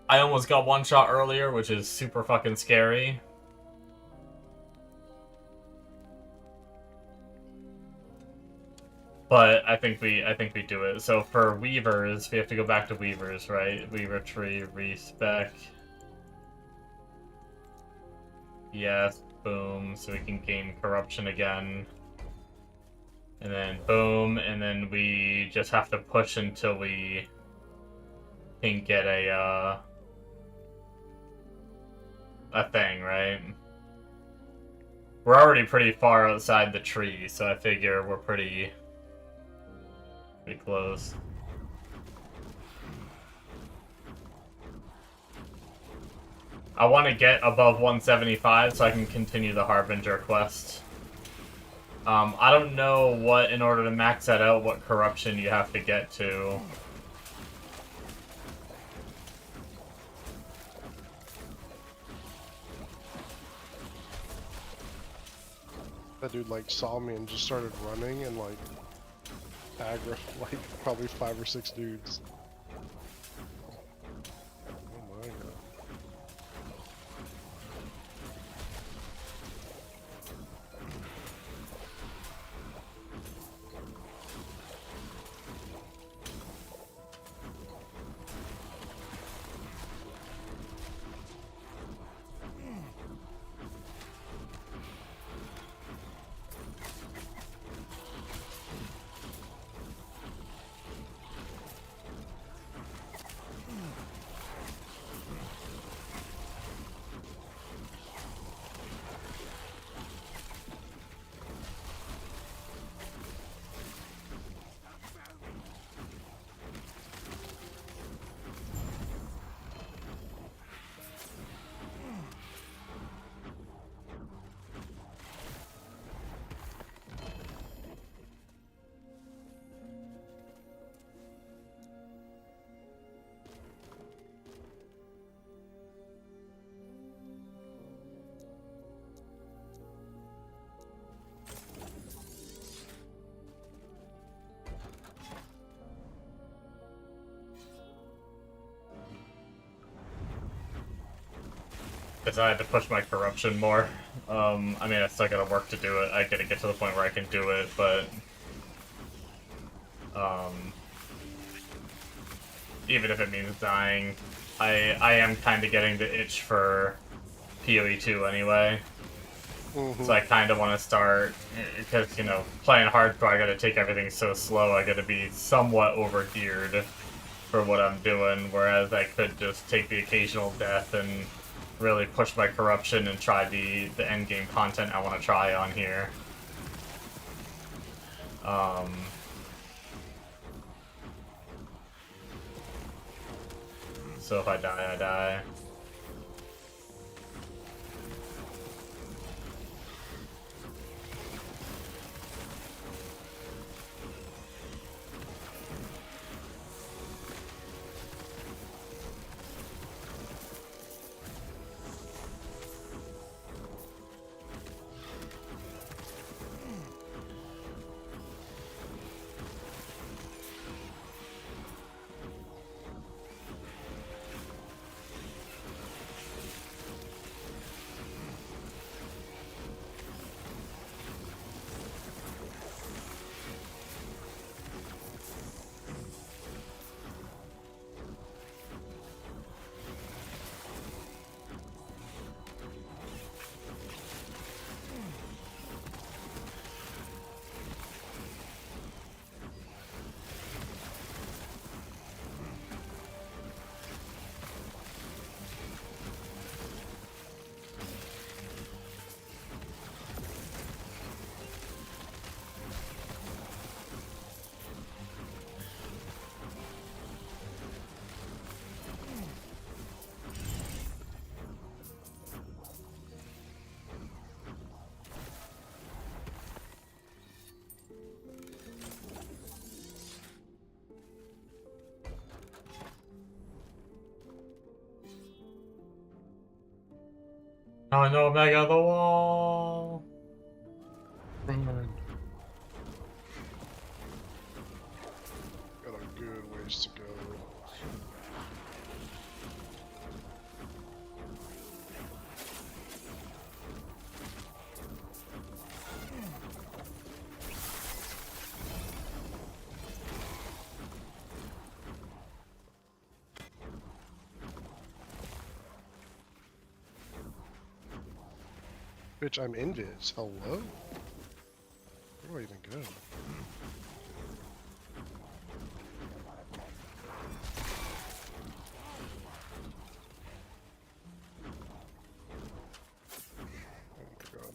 almost got one shot earlier, which is super fucking scary. But I think we do it. So for Weavers, we have to go back to Weavers, right? Weaver tree, respec. Yes, boom. So we can gain corruption again. And then boom, and then we just have to push until we can get a thing, right? We're already pretty far outside the tree, so I figure we're pretty close. I want to get above 175 so I can continue the Harbinger quest. I don't know what, in order to max that out, what corruption you have to get to. That dude like saw me and just started running and like aggro like probably 5 or 6 dudes. Oh my god. decided to push my corruption more. I mean, I still gotta work to do it. I gotta get to the point where I can do it, but even if it means dying, I am kind of getting the itch for PoE 2 anyway. So I kind of want to start, because, you know, playing hardcore, I gotta take everything so slow, I gotta be somewhat over-geared for what I'm doing, whereas I could just take the occasional death and really push my corruption and try the endgame content I want to try on here. So if I die, I die. Oh no, Mega the wall! Run. Got a good ways to go. Bitch, I'm invis. Hello? Where do I even go? Oh my god.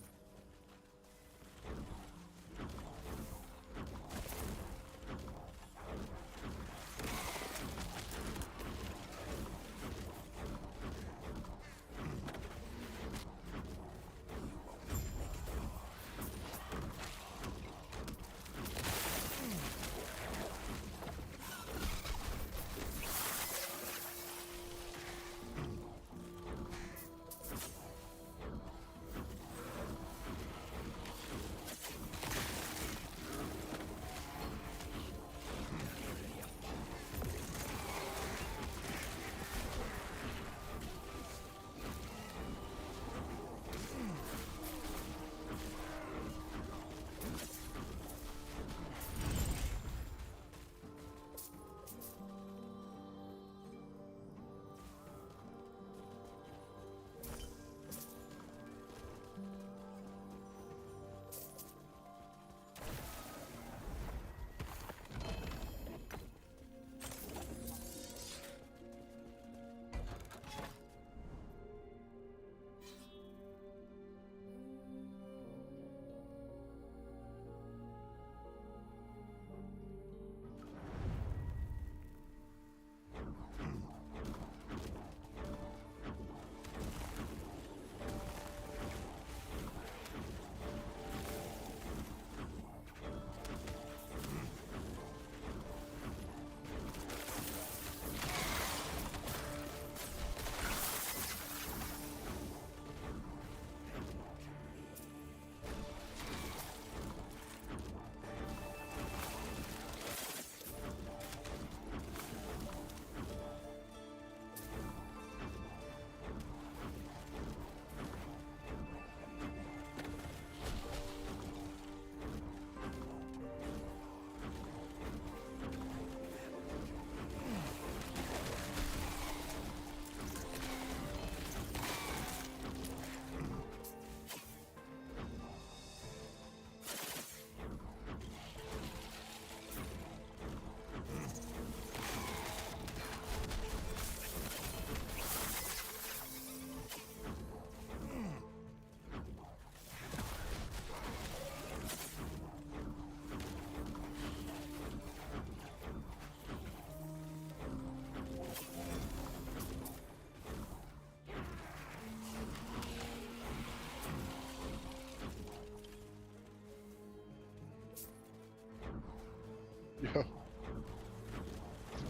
Yeah.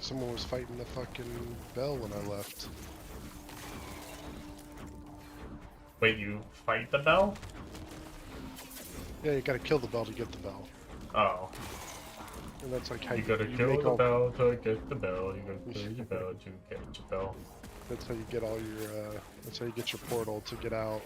Someone was fighting the fucking bell when I left. Wait, you fight the bell? Yeah, you gotta kill the bell to get the bell. Oh. And that's like how You gotta you kill make the all. bell to get the bell. You gotta kill your bell to get your bell. That's how you get all your. That's how you get your portal to get out.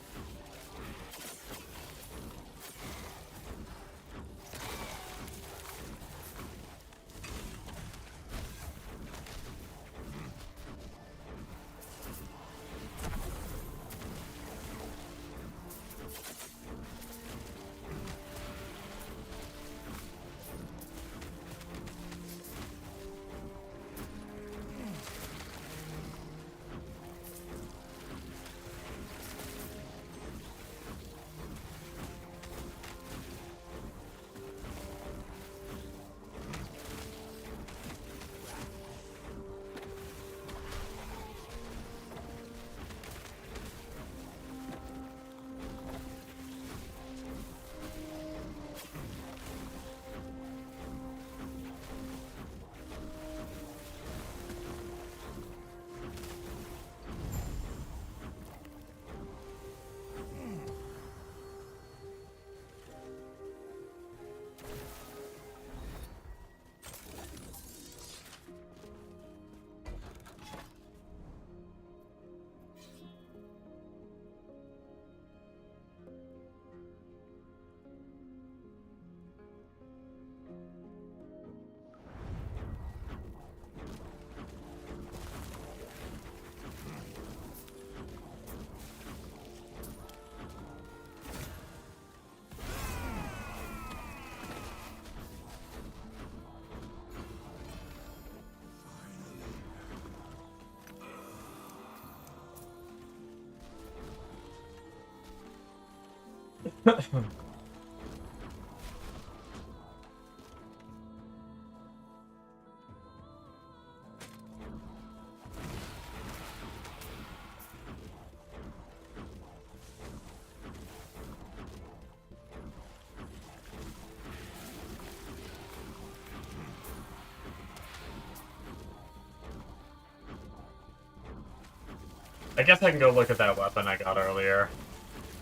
I guess I can go look at that weapon I got earlier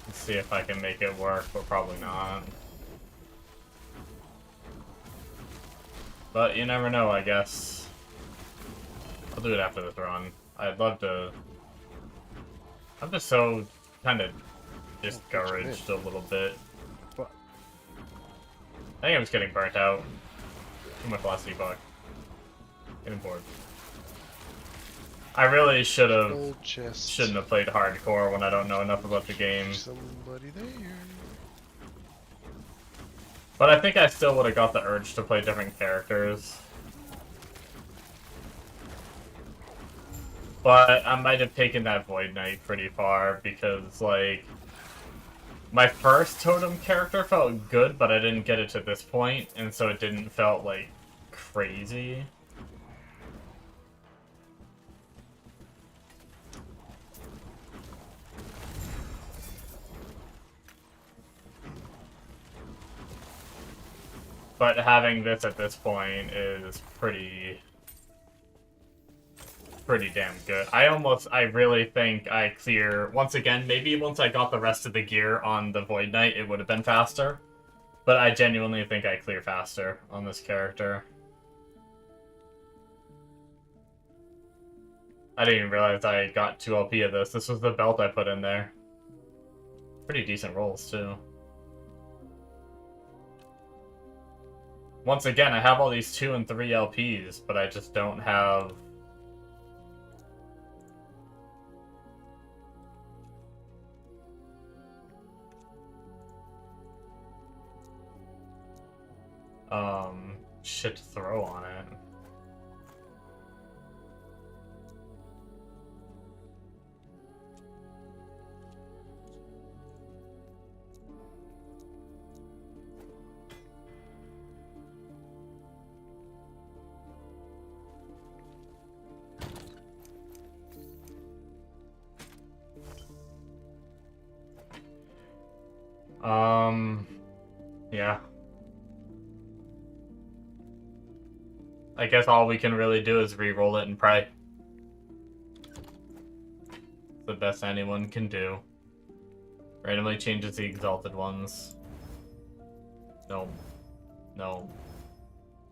and see if I can make it work, but probably not. But you never know, I guess. I'll do it after this run. I'd love to... I'm just so kind of discouraged a little bit. But I think I'm just getting burnt out. Too much last debug. Getting bored. I really shouldn't have played hardcore when I don't know enough about the game. Somebody there. But I think I still would have got the urge to play different characters. But I might have taken that Void Knight pretty far because, like, my first totem character felt good, but I didn't get it to this point, and so it didn't felt, like, crazy. But having this at this point is pretty damn good. I really think I clear, once again, maybe once I got the rest of the gear on the Void Knight, it would have been faster. But I genuinely think I clear faster on this character. I didn't even realize I got 2 LP of this. This was the belt I put in there. Pretty decent rolls, too. Once again, I have all these 2 and 3 LPs, but I just don't have... shit to throw on it. Yeah. I guess all we can really do is re-roll it and pray. It's the best anyone can do. Randomly changes the exalted ones. No. No.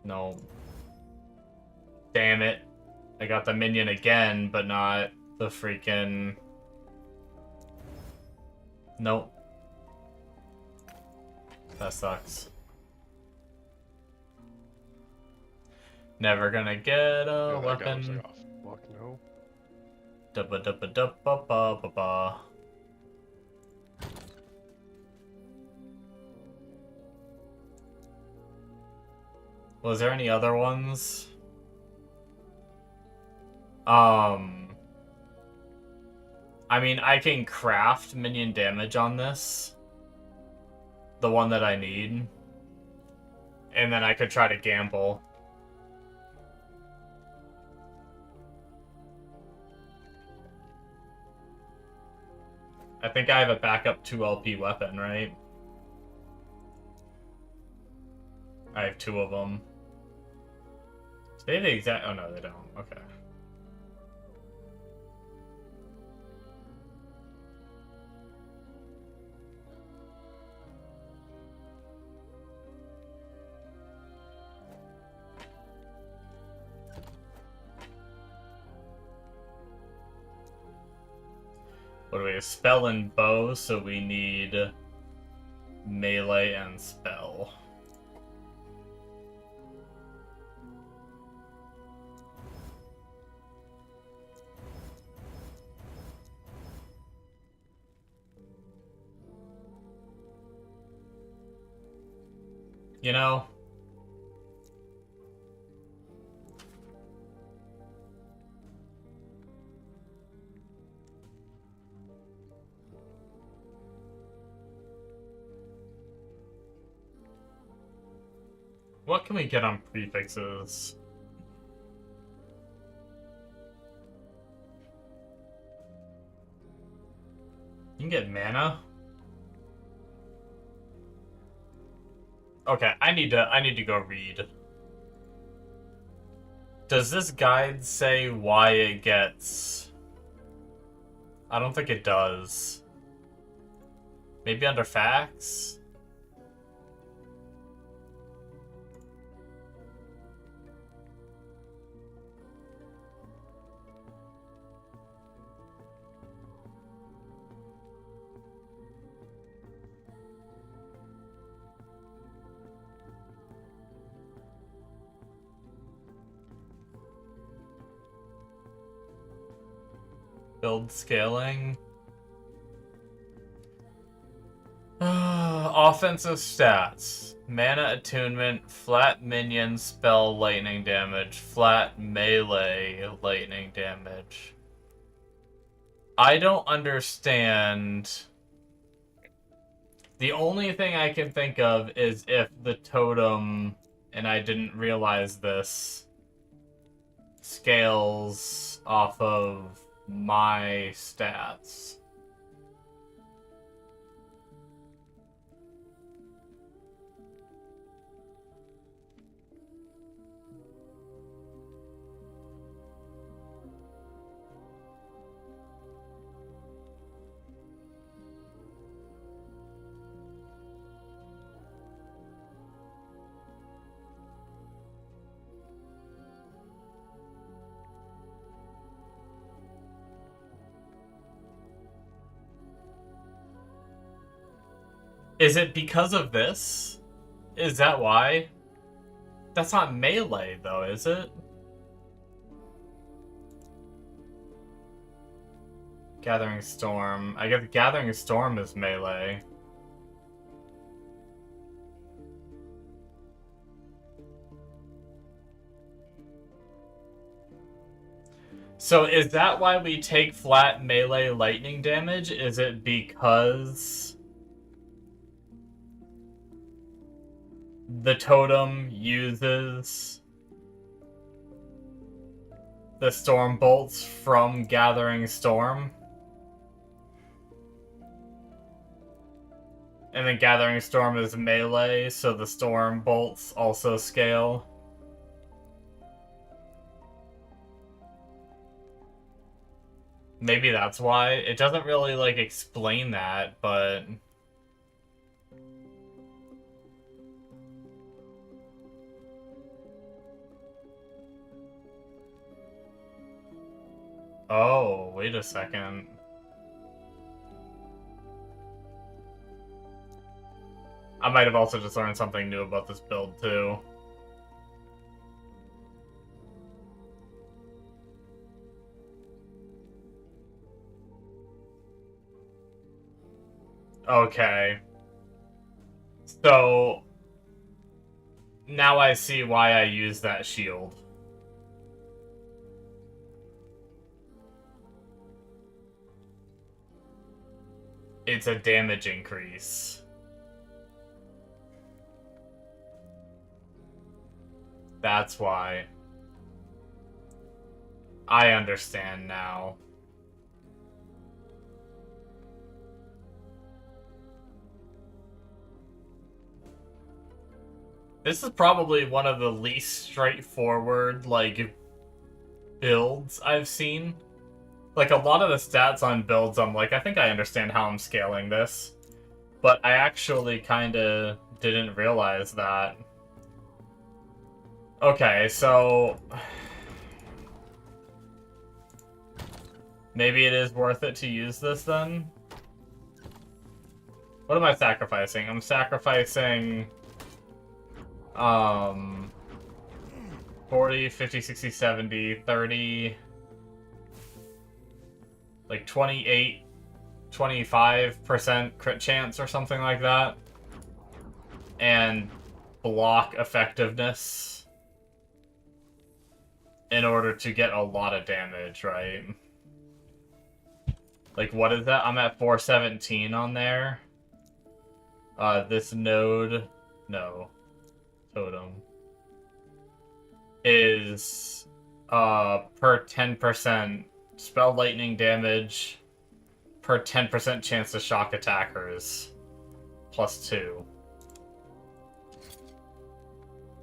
No. Damn it. I got the minion again, but not the freaking... Nope. That sucks. Never gonna get a That guy weapon. looks like a fuck no. Dubba dubba dubba ba ba ba. Was there any other ones? I mean, I can craft minion damage on this. The one that I need. And then I could try to gamble. I think I have a backup 2 LP weapon, right? I have 2 of them. Do they have the exact... Oh, no, they don't. Okay. What do we have? Spell and bow, so we need melee and spell. You know, what can we get on prefixes? You can get mana. Okay, I need to go read. Does this guide say why it gets... I don't think it does. Maybe under facts? Build scaling. Offensive stats. Mana attunement, flat minion spell lightning damage, flat melee lightning damage. I don't understand. The only thing I can think of is if the totem, and I didn't realize this, scales off of my stats. Is it because of this? Is that why? That's not melee, though, is it? Gathering Storm. I guess Gathering Storm is melee. So is that why we take flat melee lightning damage? Is it because the totem uses the storm bolts from Gathering Storm? And then Gathering Storm is melee, so the storm bolts also scale? Maybe that's why. It doesn't really, like, explain that, but... Oh, wait a second. I might have also just learned something new about this build, too. Okay. So... now I see why I use that shield. It's a damage increase. That's why. I understand now. This is probably one of the least straightforward, like, builds I've seen. Like, a lot of the stats on builds, I'm like, I think I understand how I'm scaling this. But I actually kinda didn't realize that. Okay, so... maybe it is worth it to use this, then? What am I sacrificing? I'm sacrificing... 40, 50, 60, 70, 30... like 28, 25% crit chance or something like that. And block effectiveness in order to get a lot of damage, right? Like, what is that? I'm at 417 on there. This node... no. Totem. Is, per 10% spell lightning damage per 10% chance to shock attackers. +2.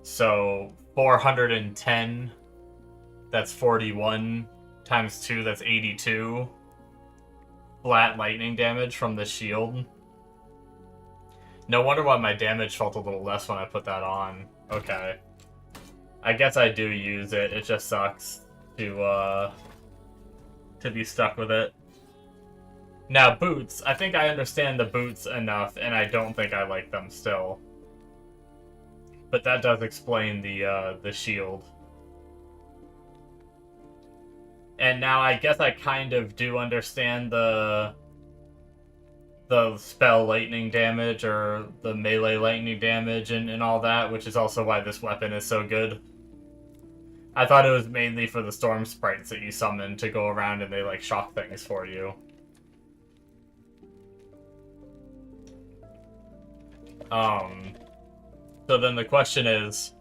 So, 410. That's 41. Times 2, that's 82. Flat lightning damage from the shield. No wonder why my damage felt a little less when I put that on. Okay. I guess I do use it. It just sucks to be stuck with it. Now, boots. I think I understand the boots enough, and I don't think I like them still. But that does explain the shield. And now I guess I kind of do understand the spell lightning damage, or the melee lightning damage, and all that, which is also why this weapon is so good. I thought it was mainly for the storm sprites that you summon to go around and they, like, shock things for you. So then the question is...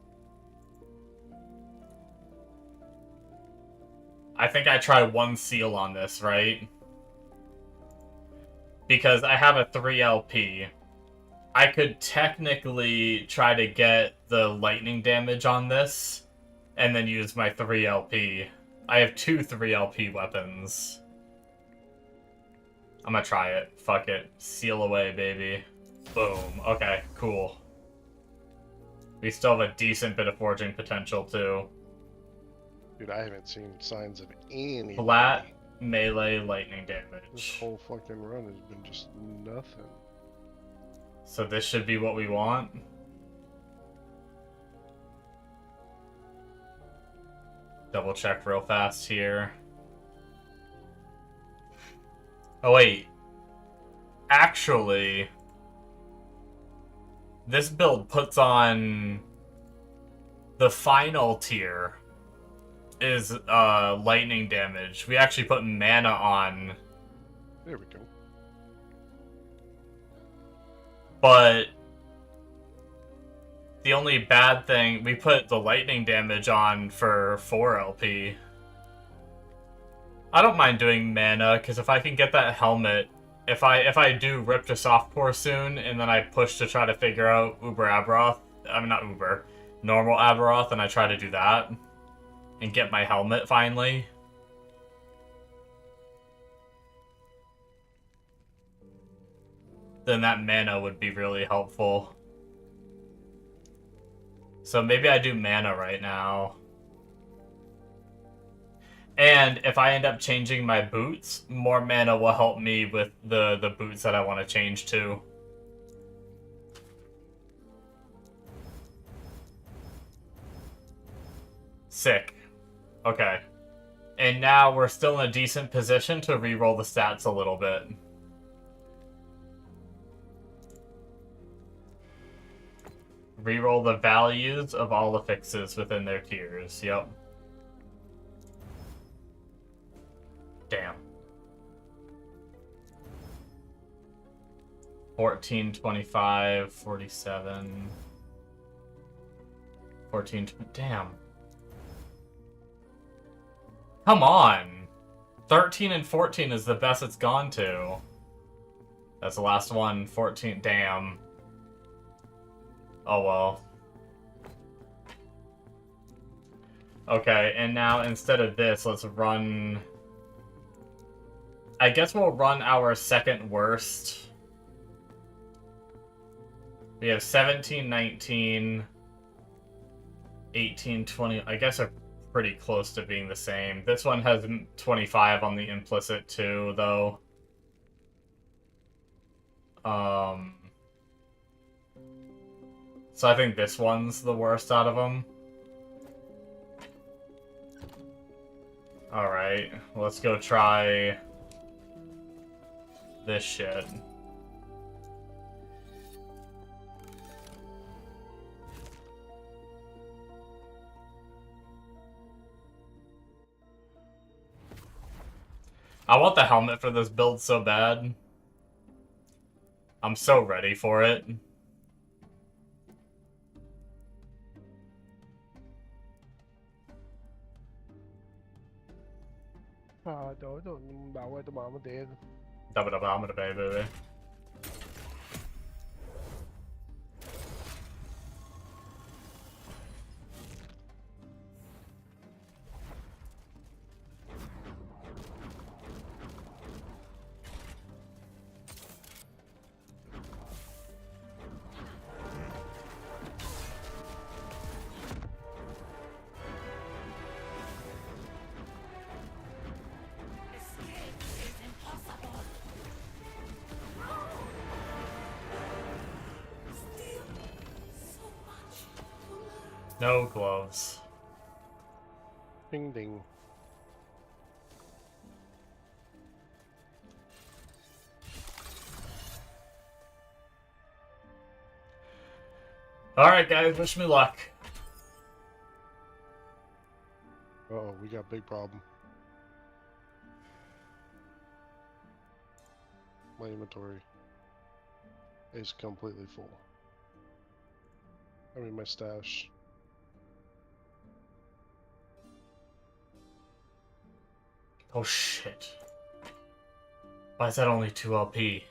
I think I try one seal on this, right? Because I have a 3 LP. I could technically try to get the lightning damage on this, and then use my 3 LP. I have 2 3 LP weapons. I'm gonna try it. Fuck it. Seal away, baby. Boom. Okay, cool. We still have a decent bit of forging potential, too. Dude, I haven't seen signs of any... Flat melee lightning This damage. whole fucking run has been just nothing. So this should be what we want. Double check real fast here. Oh wait. Actually, this build puts on the final tier is lightning damage. We actually put mana on. There we go. But the only bad thing, we put the lightning damage on for 4 LP. I don't mind doing mana, because if I can get that helmet, if I do Rip to Softcore soon, and then I push to try to figure out Uber Aberoth, I mean not Uber, normal Aberoth, and I try to do that, and get my helmet finally. then that mana would be really helpful. So maybe I do mana right now. And if I end up changing my boots, more mana will help me with the boots that I want to change to. Sick. Okay. And now we're still in a decent position to reroll the stats a little bit. Reroll the values of all the fixes within their tiers. Yep. Damn. 14, 25, 47. 14, damn. Come on! 13 and 14 is the best it's gone to. That's the last one. 14, damn. Oh well. Okay, and now instead of this, let's run... I guess we'll run our second worst. We have 17, 19, 18, 20. I guess are pretty close to being the same. This one has 25 on the implicit too, though. So I think this one's the worst out of them. Alright, let's go try this shit. I want the helmet for this build so bad. I'm so ready for it. Trời ơi, bảo ơi, tao bảo một tí. Dabba baby. No gloves. Ding ding. Alright guys, wish me luck. Uh-oh, we got a big problem. My inventory is completely full. I mean, my stash. Oh shit. Why is that only 2 LP?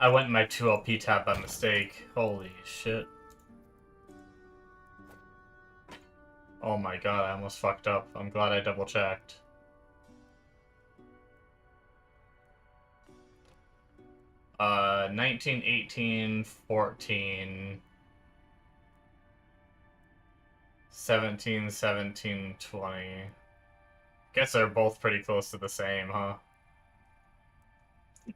I went in my 2 LP tab by mistake. Holy shit. Oh my god, I almost fucked up. I'm glad I double checked. Uh, 19, 18, 14... 17, 17, 20... Guess they're both pretty close to the same, huh? I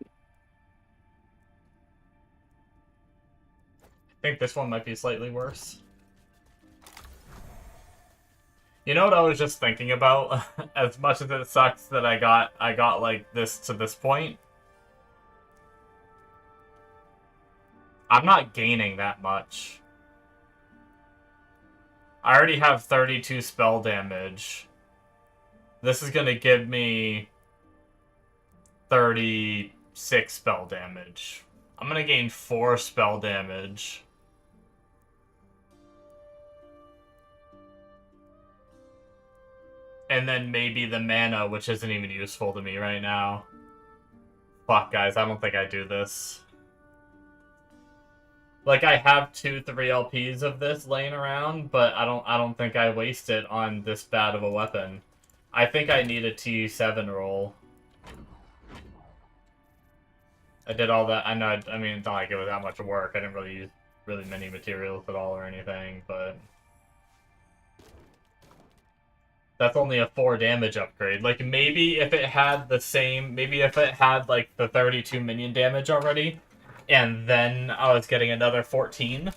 think this one might be slightly worse. You know what I was just thinking about? As much as it sucks that I got like this to this point, I'm not gaining that much. I already have 32 spell damage. This is gonna give me 36 spell damage. I'm gonna gain 4 spell damage. And then maybe the mana, which isn't even useful to me right now. Fuck, guys, I don't think I do this. Like, I have 2-3 LPs of this laying around, but I don't think I waste it on this bad of a weapon. I think I need a T7 roll. I did all that. I know. I mean, it's not like it was that much work. I didn't really use really many materials at all or anything, but that's only a 4 damage upgrade. Like, maybe if it had the same... Maybe if it had, like, the 32 minion damage already, and then I was getting another 14,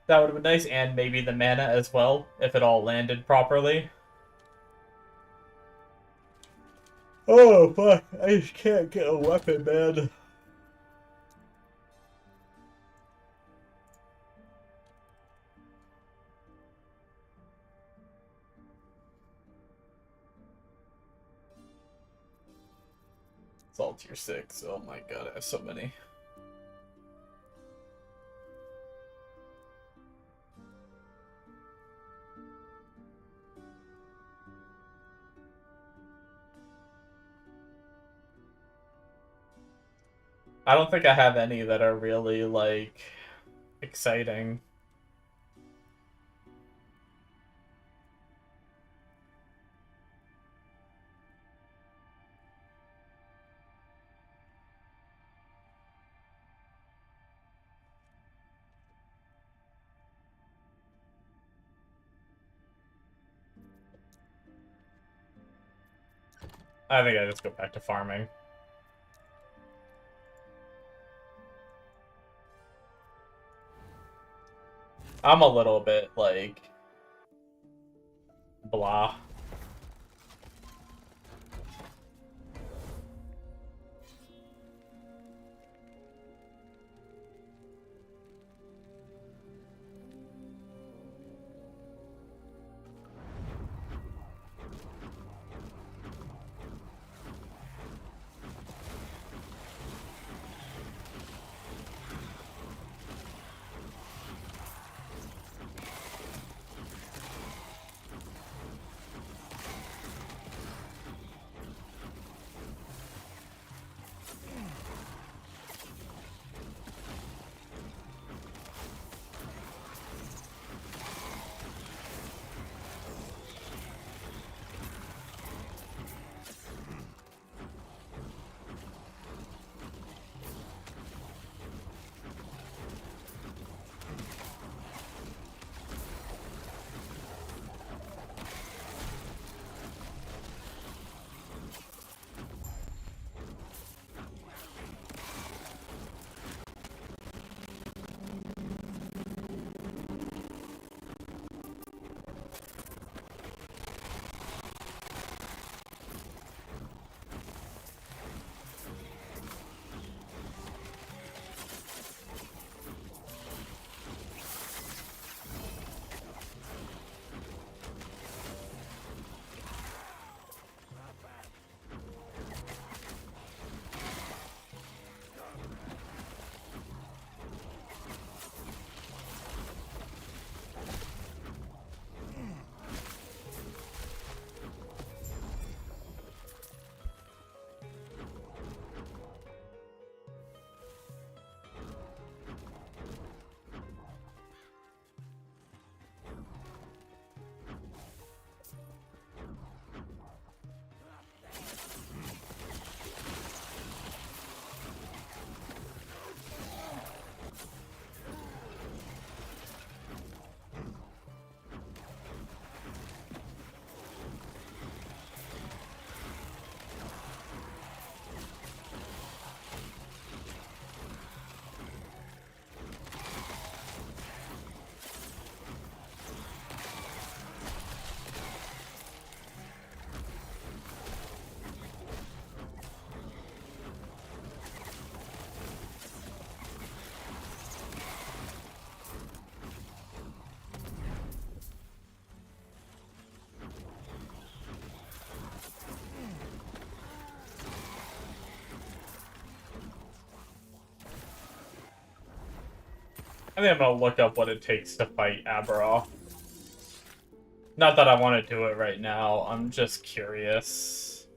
that would have been nice, and maybe the mana as well, if it all landed properly. Oh, fuck. I just can't get a weapon, man. It's all tier 6. Oh my god, I have so many. I don't think I have any that are really, like, exciting. I think I just go back to farming. I'm a little bit, like, blah. I think I'm gonna look up what it takes to fight Aberoth. Not that I want to do it right now, I'm just curious.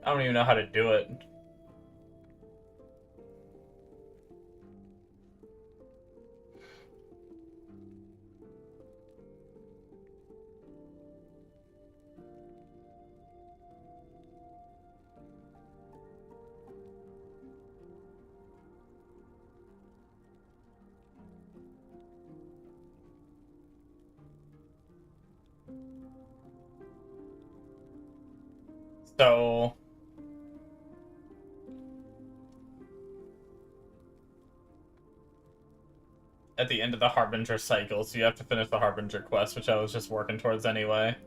I don't even know how to do it. So at the end of the Harbinger cycle, so you have to finish the Harbinger quest, which I was just working towards anyway.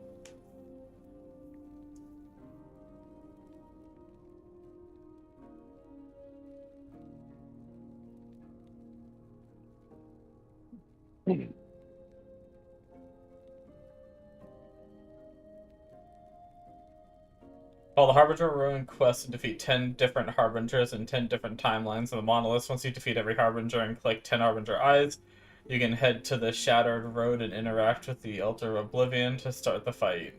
Call the Harbinger Ruin quest and defeat 10 different Harbingers in 10 different timelines of the Monoliths. Once you defeat every Harbinger and collect 10 Harbinger Eyes, you can head to the Shattered Road and interact with the Altar of Oblivion to start the fight.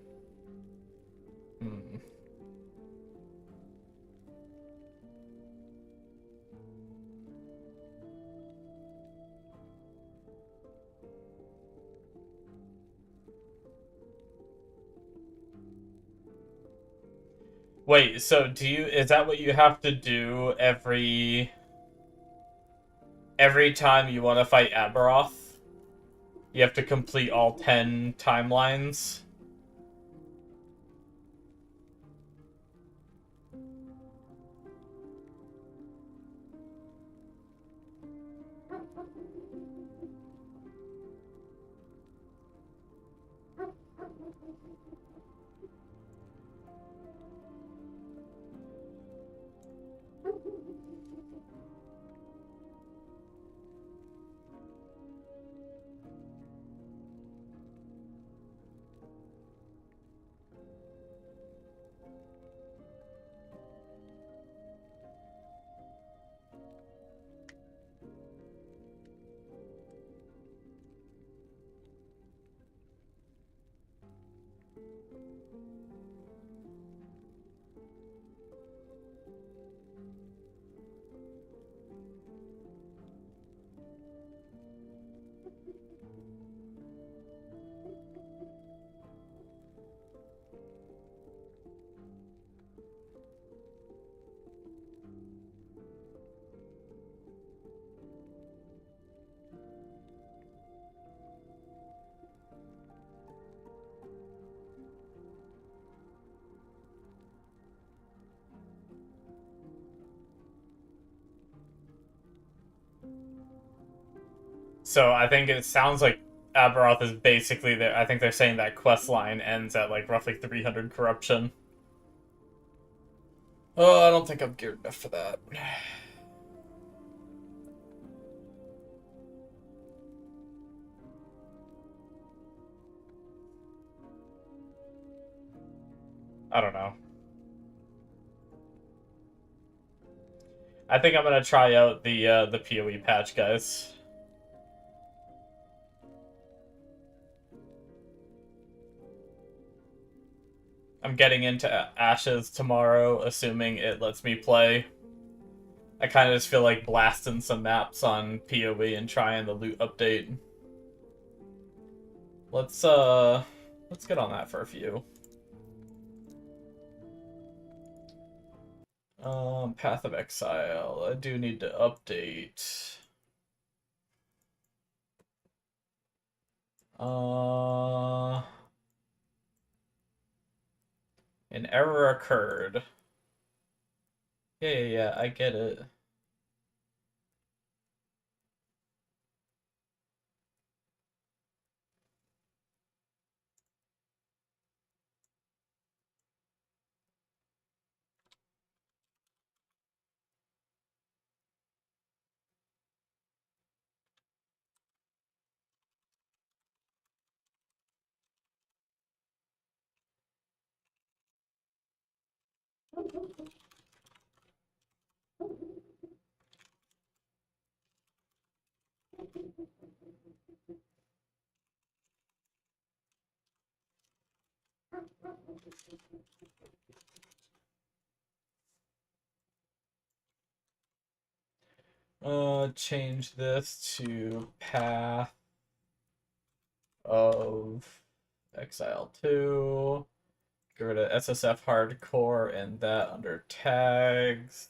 Hmm. Wait, so is that what you have to do every time you want to fight Aberoth? You have to complete all 10 timelines? So I think it sounds like Aberoth is basically there. I think they're saying that quest line ends at like roughly 300 corruption. Oh, I don't think I'm geared enough for that. I don't know. I think I'm gonna try out the PoE patch, guys. I'm getting into Ashes tomorrow, assuming it lets me play. I kind of just feel like blasting some maps on PoE and trying the loot update. Let's get on that for a few. Path of Exile. I do need to update. An error occurred. Yeah, I get it. Change this to Path of Exile 2. Get rid of SSF Hardcore and that under tags.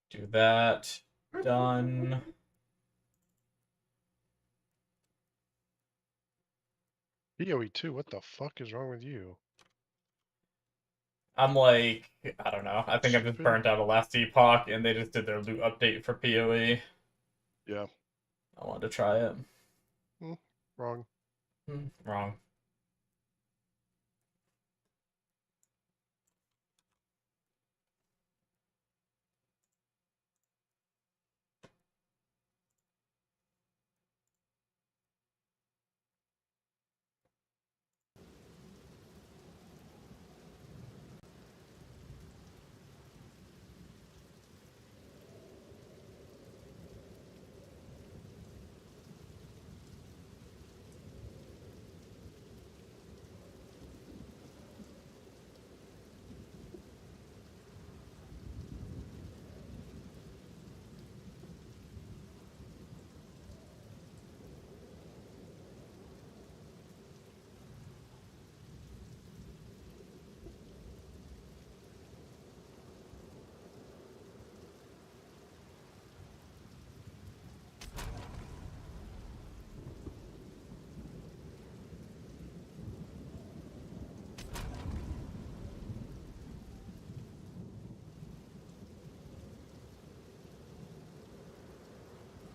Do Do that. Done. PoE 2, what the fuck is wrong with you? I'm like, I don't know. I think I'm just Stupid? burnt out of last epoch, and they just did their loot update for PoE. Yeah. I wanted to try it. Wrong. Wrong.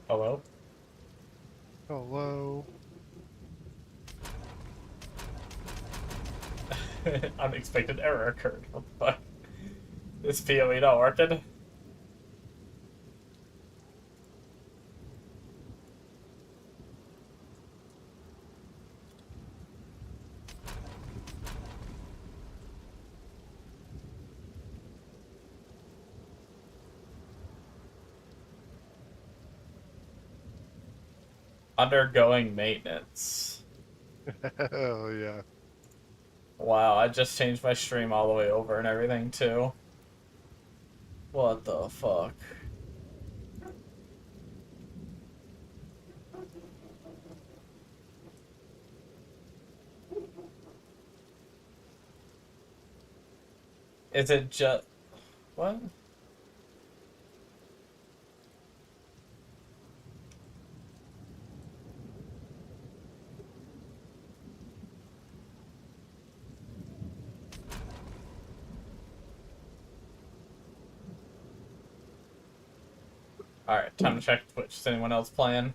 Hello? Hello. Unexpected error occurred. What the fuck? This PoE not working? Undergoing maintenance. Hell yeah. Wow, I just changed my stream all the way over and everything too. What the fuck? Is it just... What? Alright, time to check Twitch. Is anyone else playing?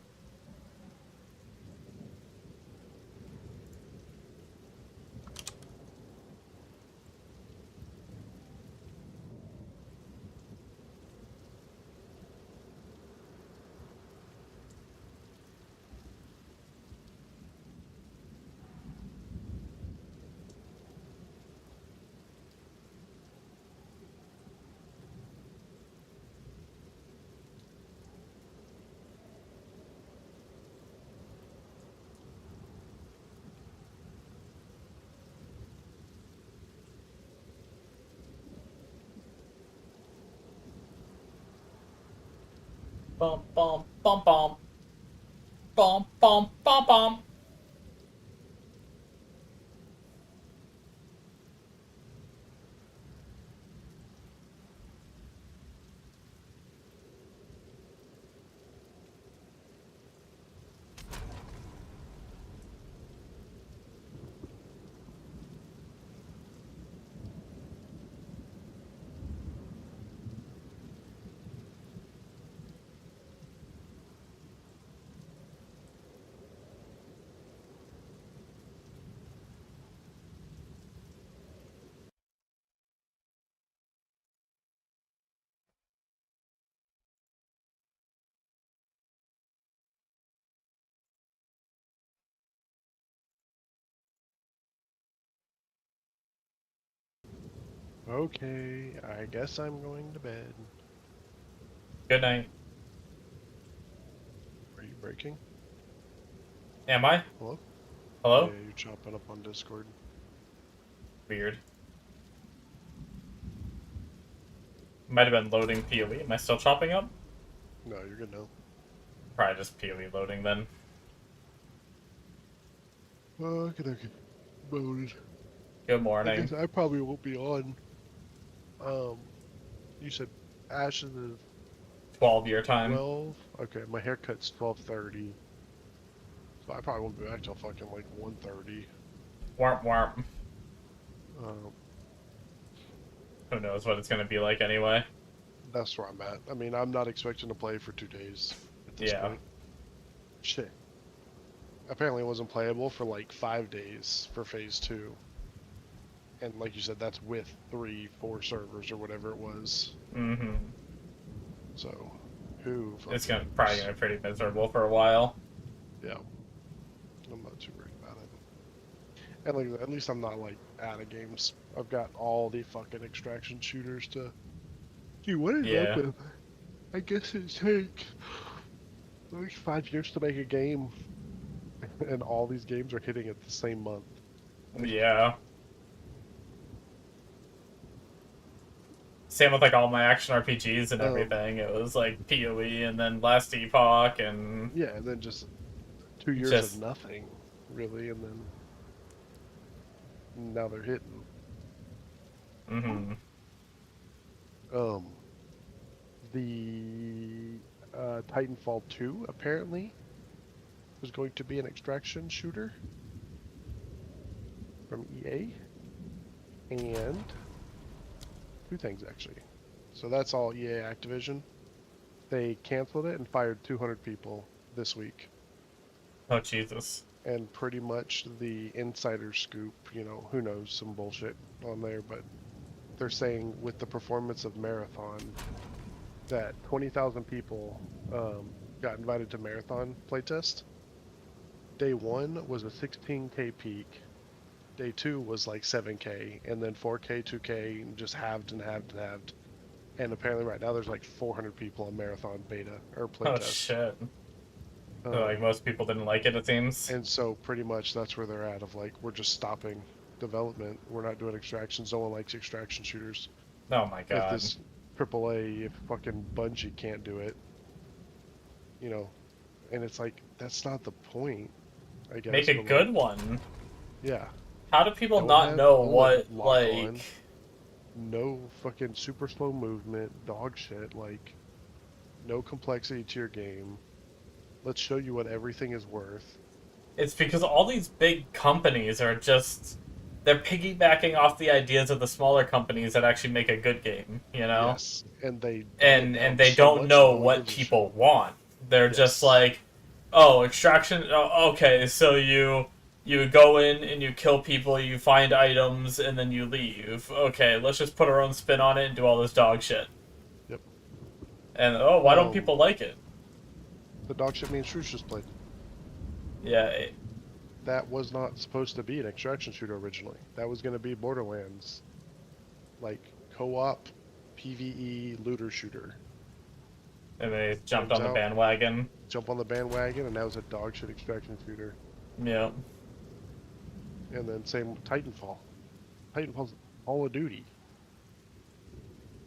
Bum bum bum bum. Bum bum bum bum. Okay, I guess I'm going to bed. Good night. Are you breaking? Am I? Hello? Yeah, Hello? you're chopping up on Discord. Weird. Might have been loading PoE. Am I still chopping up? No, you're good now. Probably just PoE loading then. Okay, okay. Bonus. Good I morning. guess I probably won't be on. You said Ashes is 12 your time. 12. Okay, my haircut's 12:30. So I probably won't be back till fucking like 1:30. Warp warp. Um, Who knows what it's gonna be like anyway. that's where I'm at. I mean, I'm not expecting to play for 2 days at this Yeah. point. Shit. Apparently, it wasn't playable for like 5 days for phase 2. And like you said, that's with 3, 4 servers or whatever it was. Mm-hmm. So, who? It's Fucking probably gonna be pretty miserable for a while. Yeah. I'm not too worried about it. And like, at least I'm not like out of games. I've got all the fucking extraction shooters to. Gee, what is Yeah. up with? I guess it takes at least 5 years to make a game, and all these games are hitting at the same month. Yeah. Same with like all my action RPGs and everything. It was like PoE and then Last Epoch and Yeah, and then just 2 years of nothing, really, and then now they're hitting. Mm-hmm. The Titanfall 2 apparently was going to be an extraction shooter from EA, and 2 things actually. So that's all EA Activision. They canceled it and fired 200 people this week. Oh Jesus. And pretty much the insider scoop, you know, who knows, some bullshit on there, but they're saying with the performance of Marathon that 20,000 people got invited to Marathon playtest. Day 1 was a 16K peak. Day 2 was like 7K, and then 4K, 2K, just halved and halved and halved. And apparently right now there's like 400 people on Marathon beta or playtest. Oh shit. So, like most people didn't like it seems. And so pretty much that's where they're at of like, we're just stopping development. We're not doing extractions. No one likes extraction shooters. Oh my god. If this AAA, if fucking Bungie can't do it, you know, and it's like, that's not the point, I guess. Make a good one. Yeah. How do people Don't not know what, lock like... on. No fucking super slow movement, dog shit, like, no complexity to your game. Let's show you what everything is worth. It's because all these big companies are just... They're piggybacking off the ideas of the smaller companies that actually make a good game, you know? Yes, and they... And they don't know what people want. They're just like, oh, extraction... Oh, okay, so you go in and you kill people, you find items, and then you leave. Okay, let's just put our own spin on it and do all this dog shit. Yep. And, oh, why don't people like it? The dog shit me and Shrews just played. Yeah. That was not supposed to be an extraction shooter originally. That was going to be Borderlands. Like, co-op, PvE, looter shooter. And they jumped on the bandwagon. Jump on the bandwagon, and that was a dog shit extraction shooter. Yeah. And then same with Titanfall. Titanfall's Call of Duty.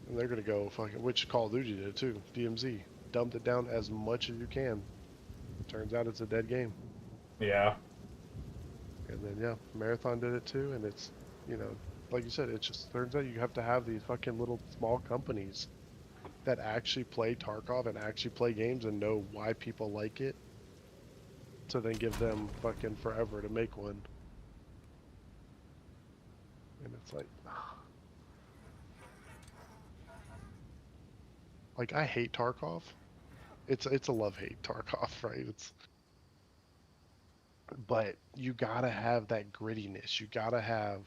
And they're going to go fucking... Which Call of Duty did too. DMZ. Dumped it down as much as you can. Turns out it's a dead game. Yeah. And then, yeah, Marathon did it too, and it's, you know, like you said, it just turns out you have to have these fucking little small companies that actually play Tarkov and actually play games and know why people like it, to then give them fucking forever to make one. And it's like I hate Tarkov. It's a love-hate Tarkov, right? But you gotta have that grittiness. You gotta have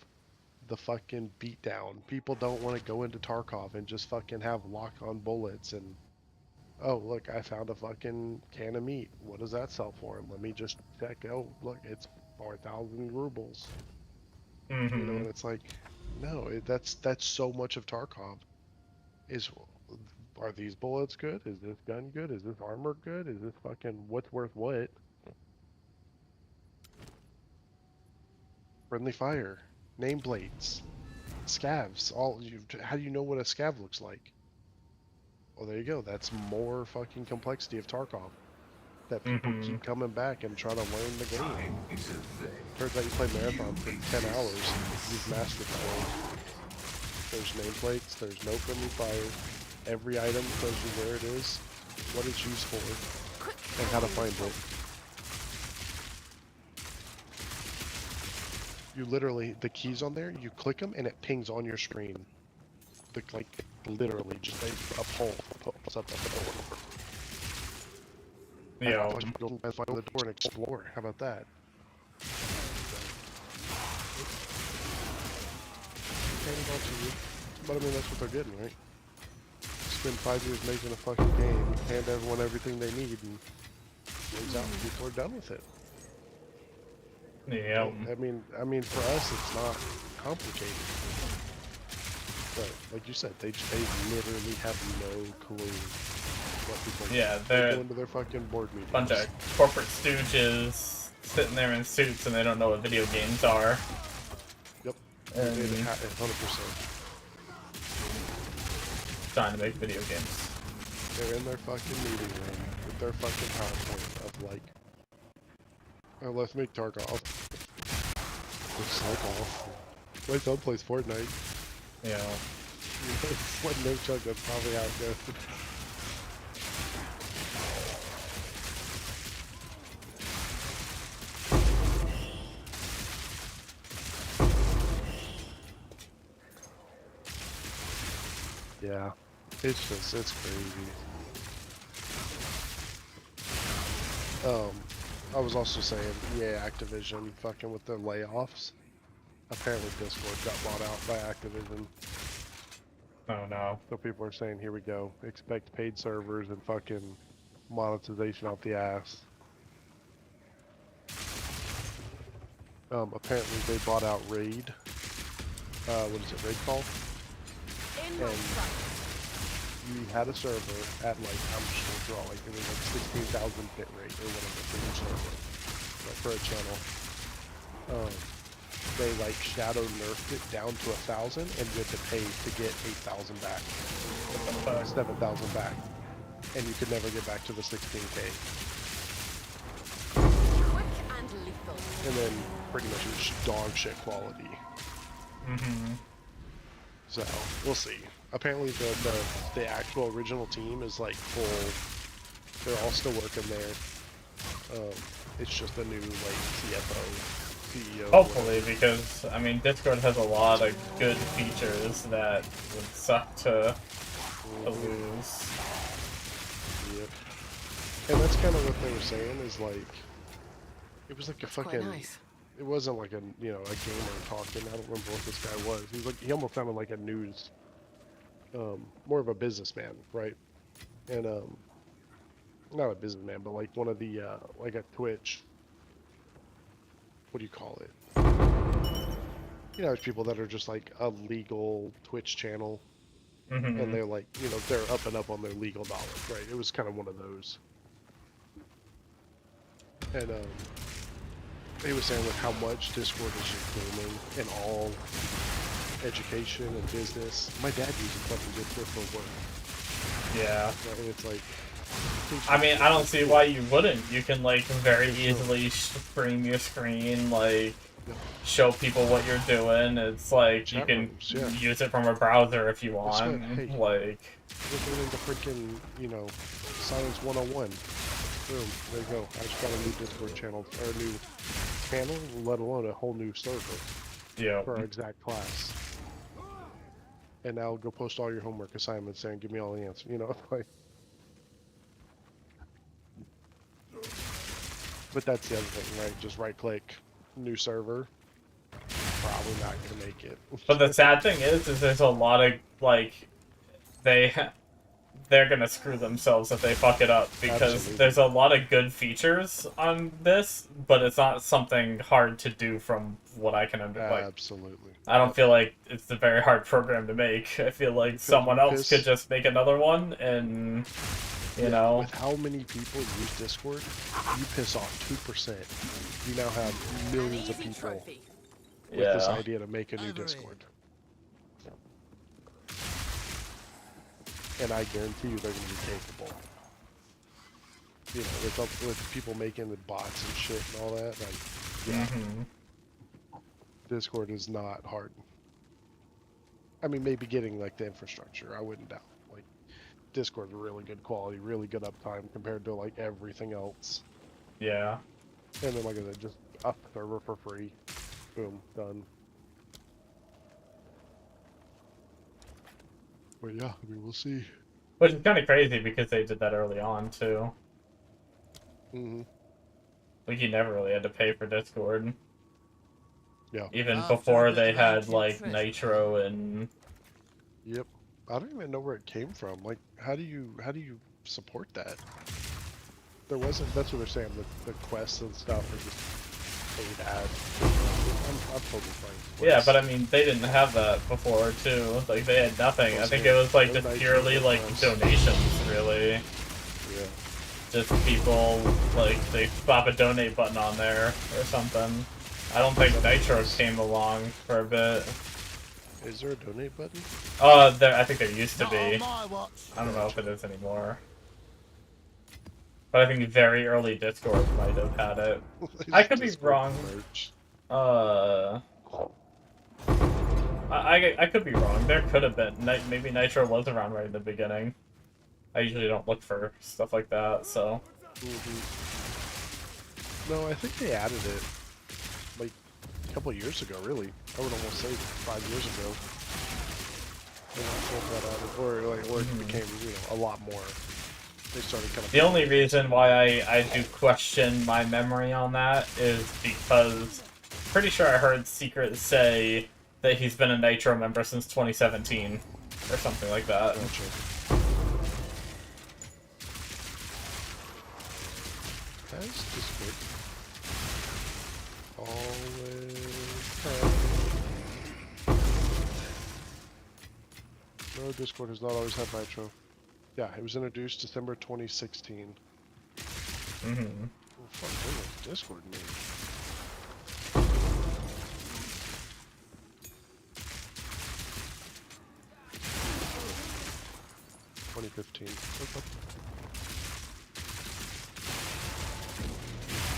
the fucking beatdown. People don't want to go into Tarkov and just fucking have lock-on bullets and, oh, look, I found a fucking can of meat. What does that sell for? And let me just check. Oh, look, it's 4,000 rubles. Mm-hmm. You know, and it's like, no, that's so much of Tarkov. Are these bullets good? Is this gun good? Is this armor good? Is this fucking what's worth what? Friendly fire, nameplates, scavs. How do you know what a scav looks like? Well, there you go. That's more fucking complexity of Tarkov that people keep coming back and try to learn the game. Turns out you play Marathon for 10 hours, you've mastered the game. There's nameplates. There's no friendly fire. Every item tells you where it is. what it's used for, and how to find it. You literally, the keys on there, you click them and it pings on your screen. Like, literally, just a poll pops up at the door. Yeah. Find the door and explore. How about that? But I mean, that's what they're getting, right? Spend 5 years making a fucking game, hand everyone everything they need, and turns out people are done with it. Yeah. I mean, for us, it's not complicated. But like you said, they literally have no clue what people. Yeah, they they're go into their fucking board meetings. Bunch of corporate stooges sitting there in suits and they don't know what video games are. Yep. And 100%. trying to make video games. They're in their fucking meeting room with their fucking PowerPoint of like, oh, let's make Tarkov. Let's Tarkov. My son plays Fortnite. Yeah. What no chuck, that's probably how it goes. Yeah. It's crazy. I was also saying, yeah, Activision fucking with their layoffs. Apparently Discord got bought out by Activision. Oh no. So people are saying, here we go. Expect paid servers and fucking monetization out the ass. Apparently they bought out Raid. What is it, Raid Call? And you had a server at like, I'm just gonna draw, like, it was like 16,000 bit rate or whatever for your server, like, for a channel. They like shadow nerfed it down to 1,000 and you had to pay to get 8,000 back, 7,000 back, and you could never get back to the 16K. And then pretty much it was just dog shit quality. So we'll see. Apparently the actual original team is like full. They're all still working there. It's just a new like CFO, CEO. Hopefully, because I mean Discord has a lot of good features that would suck to lose. Yep. And that's kind of what they were saying is like, it was like a fucking. Nice. It wasn't like a a gamer talking. I don't remember what this guy was. He almost sounded like a news, more of a businessman, right? And not a businessman, but like one of the like a Twitch. What do you call it? You know, there's people that are just like a legal Twitch channel, and they're like, they're up and up on their legal knowledge, right? It was kind of one of those. And he was saying with how much Discord is just booming in all education and business. My dad uses fucking Discord for work. Yeah. And it's like... I mean, I don't see why you wouldn't. You can, like, very easily stream your screen, like, show people what you're doing. It's like, you can use it from a browser if you want. Hey, like... looking into freaking, Science 101. Boom, there you go. I just got a new Discord channel, or a new channel, let alone a whole new server. Yeah. For our exact class. And now go post all your homework assignments there and give me all the answers, like... But that's the other thing, right? Just right click, new server. Probably not gonna make it. But the sad thing is there's a lot of, like, they're gonna screw themselves if they fuck it up, because there's a lot of good features on this, but it's not something hard to do from what I can understand. Absolutely. I don't feel like it's a very hard program to make. I feel like someone else could just make another one, and, you know... With how many people use Discord, you piss off 2%. You now have millions of people with this idea to make a new Discord. And I guarantee you they're going to be capable. With people making the bots and shit and all that, like, yeah. Discord is not hard. I mean, maybe getting, like, the infrastructure, I wouldn't doubt. Like, Discord's really good quality, really good uptime compared to like everything else. Yeah. And then like I said, just a server for free. Boom, done. But yeah, I mean, we'll see. Which is kind of crazy because they did that early on too. Mm-hmm. Like you never really had to pay for Discord. Yeah. Even After before a bit they of had ancient like treasure, Nitro and Yep. I don't even know where it came from. Like, how do you support that? There wasn't. That's what they're saying. The quests and stuff are just paid ads. I'm totally fine. with yeah, quests. but I mean they didn't have that before too. Like they had nothing. I think it was like No just Nitro, purely no like quests. donations, really. Yeah. Just people like they pop a donate button on there or something. I don't think Nitro came along for a bit. Is there a donate button? There I think there used to not on be. my watch. I don't know if it is anymore. But I think very early Discord might have had it. I There's could be Discord wrong. merch. I could be wrong. There could have been. Maybe Nitro was around right in the beginning. I usually don't look for stuff like that, so. No, I think they added it like a couple of years ago. Really, I would almost say 5 years ago. That added, or like, or it became a lot more. They started kind of. The only reason why I do question my memory on that is because pretty sure I heard Secret say that he's been a Nitro member since 2017 or something like that. Gotcha. Has Discord always had? No, Discord has not always had Nitro. Yeah, it was introduced December 2016. Mm-hmm. Oh, fuck, when was Discord made?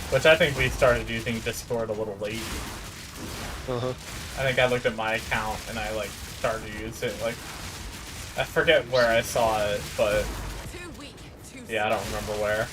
Which I think we started using Discord a little late. Uh-huh. I think I looked at my account and I like started to use it like I forget where I saw it, but yeah, I don't remember where.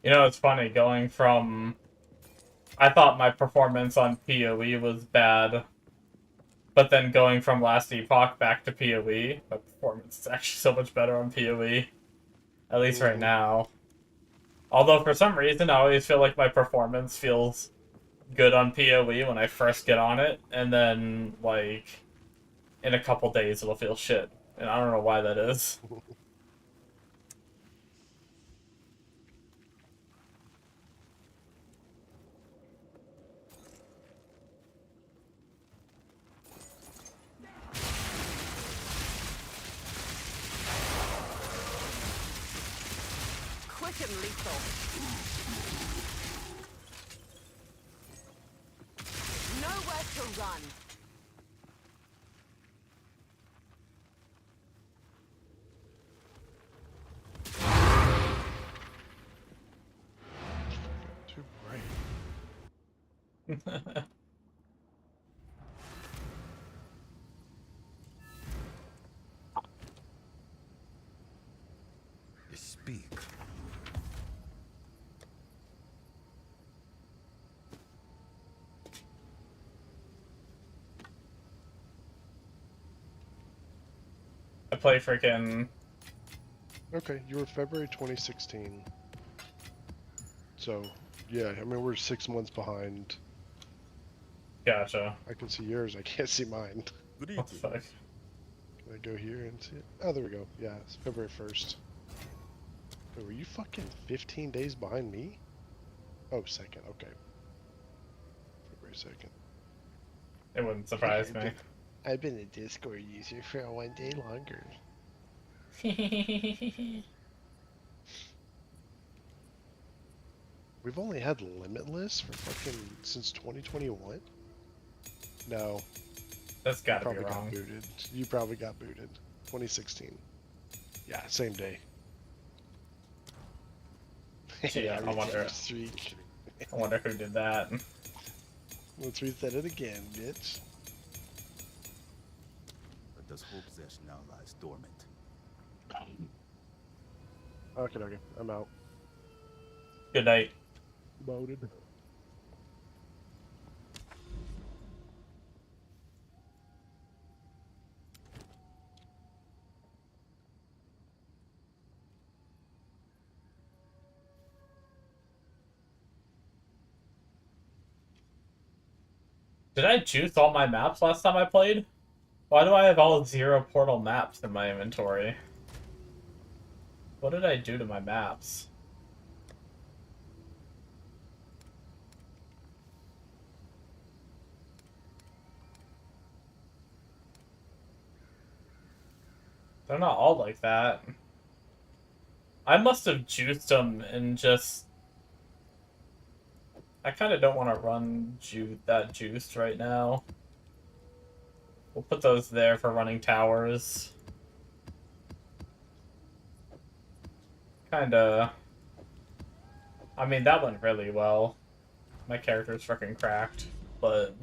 You know, it's funny going from. I thought my performance on PoE was bad, but then going from Last Epoch back to PoE, my performance is actually so much better on PoE. At least right now. Although for some reason I always feel like my performance feels good on PoE when I first get on it, and then like in a couple days it'll feel shit. And I don't know why that is. Quick and lethal. Nowhere to run. Too bright. Speak. play freaking... Okay, you were February 2016. So, yeah, I mean, we're 6 months behind. Gotcha. I can see yours, I can't see mine. Good What the evening. fuck? Can I go here and see it? Oh, there we go. Yeah, it's February 1st. Wait, were you fucking 15 days behind me? Oh, second, okay. February 2nd. It wouldn't surprise I've me. been- I've been a Discord user for 1 day longer. We've only had Limitless for fucking since 2021? No, That's you gotta be probably got wrong. booted. You probably got booted. 2016. Yeah, same day. Gee, I Every wonder- time streak. I wonder who did that. Let's reset it again, bitch. But does hope possession now lies dormant? Okay, I'm out. Good night. Loaded. Did I juice all my maps last time I played? Why do I have all 0 portal maps in my inventory? What did I do to my maps? They're not all like that. I must have juiced them and just... I kind of don't want to run that juiced right now. We'll put those there for running towers. Kinda... I mean, that went really well. My character's freaking cracked, but...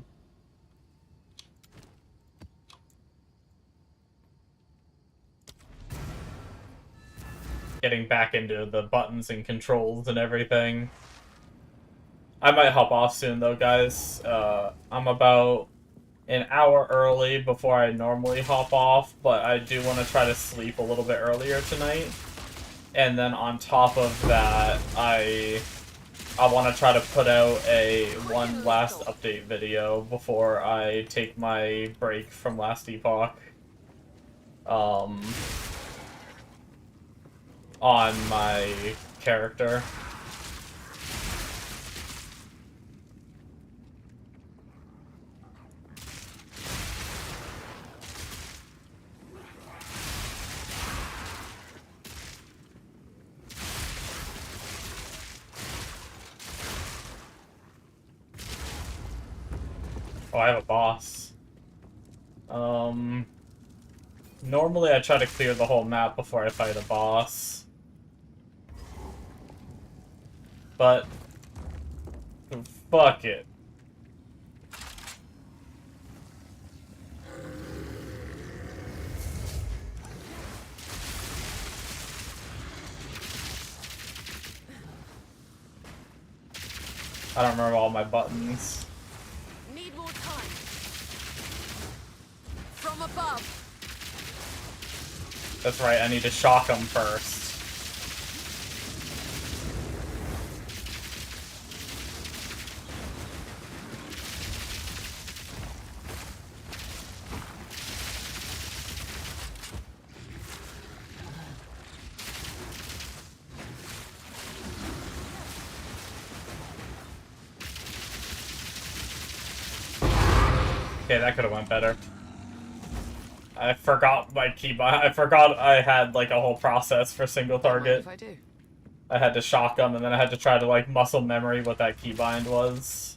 Getting back into the buttons and controls and everything. I might hop off soon, though, guys. I'm about an hour early before I normally hop off, but I do want to try to sleep a little bit earlier tonight. And then on top of that, I want to try to put out one last update video before I take my break from Last Epoch. On my character. Oh, I have a boss. Normally I try to clear the whole map before I fight a boss. But... fuck it. I don't remember all my buttons. Need more time. From above. That's right, I need to shock them first. Okay, that could have went better. I forgot my keybind. I forgot I had like a whole process for single Don't mind target. if I do. I had to shock them, and then I had to try to like muscle memory what that keybind was.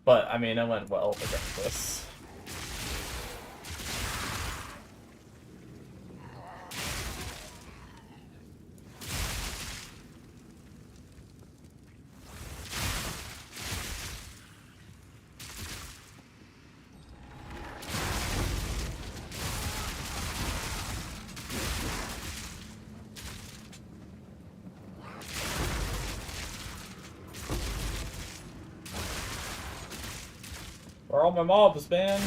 But I mean, it went well regardless. Where are all my mobs, man?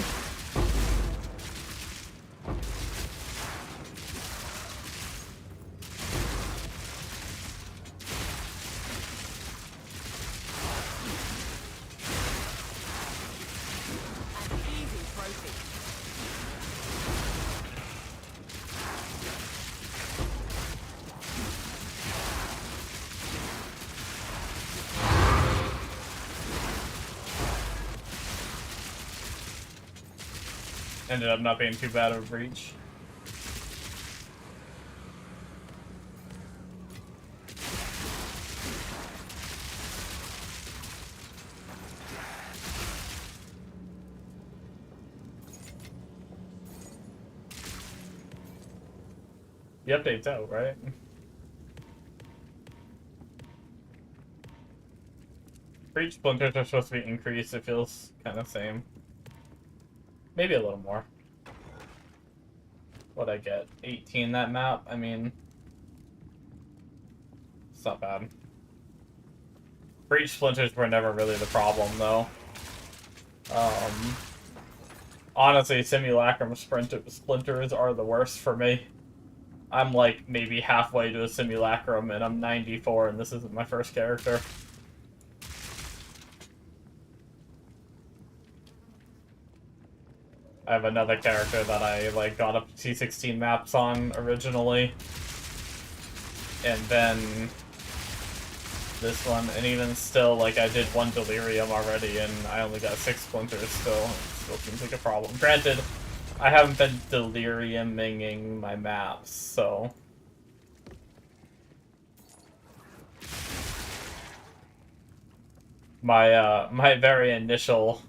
Ended up not being too bad of a breach. The update's out, right? Breach splinters are supposed to be increased. It feels kind of same. Maybe a little more. What'd I get? 18 that map? I mean, it's not bad. Breach splinters were never really the problem, though. Honestly, simulacrum splinters are the worst for me. I'm like maybe halfway to a simulacrum and I'm 94 and this isn't my first character. I have another character that I like got up to T16 maps on originally. And then this one, and even still, like, I did 1 delirium already and I only got 6 splinters still. It still seems like a problem. Granted, I haven't been deliriuming my maps, so... My very initial...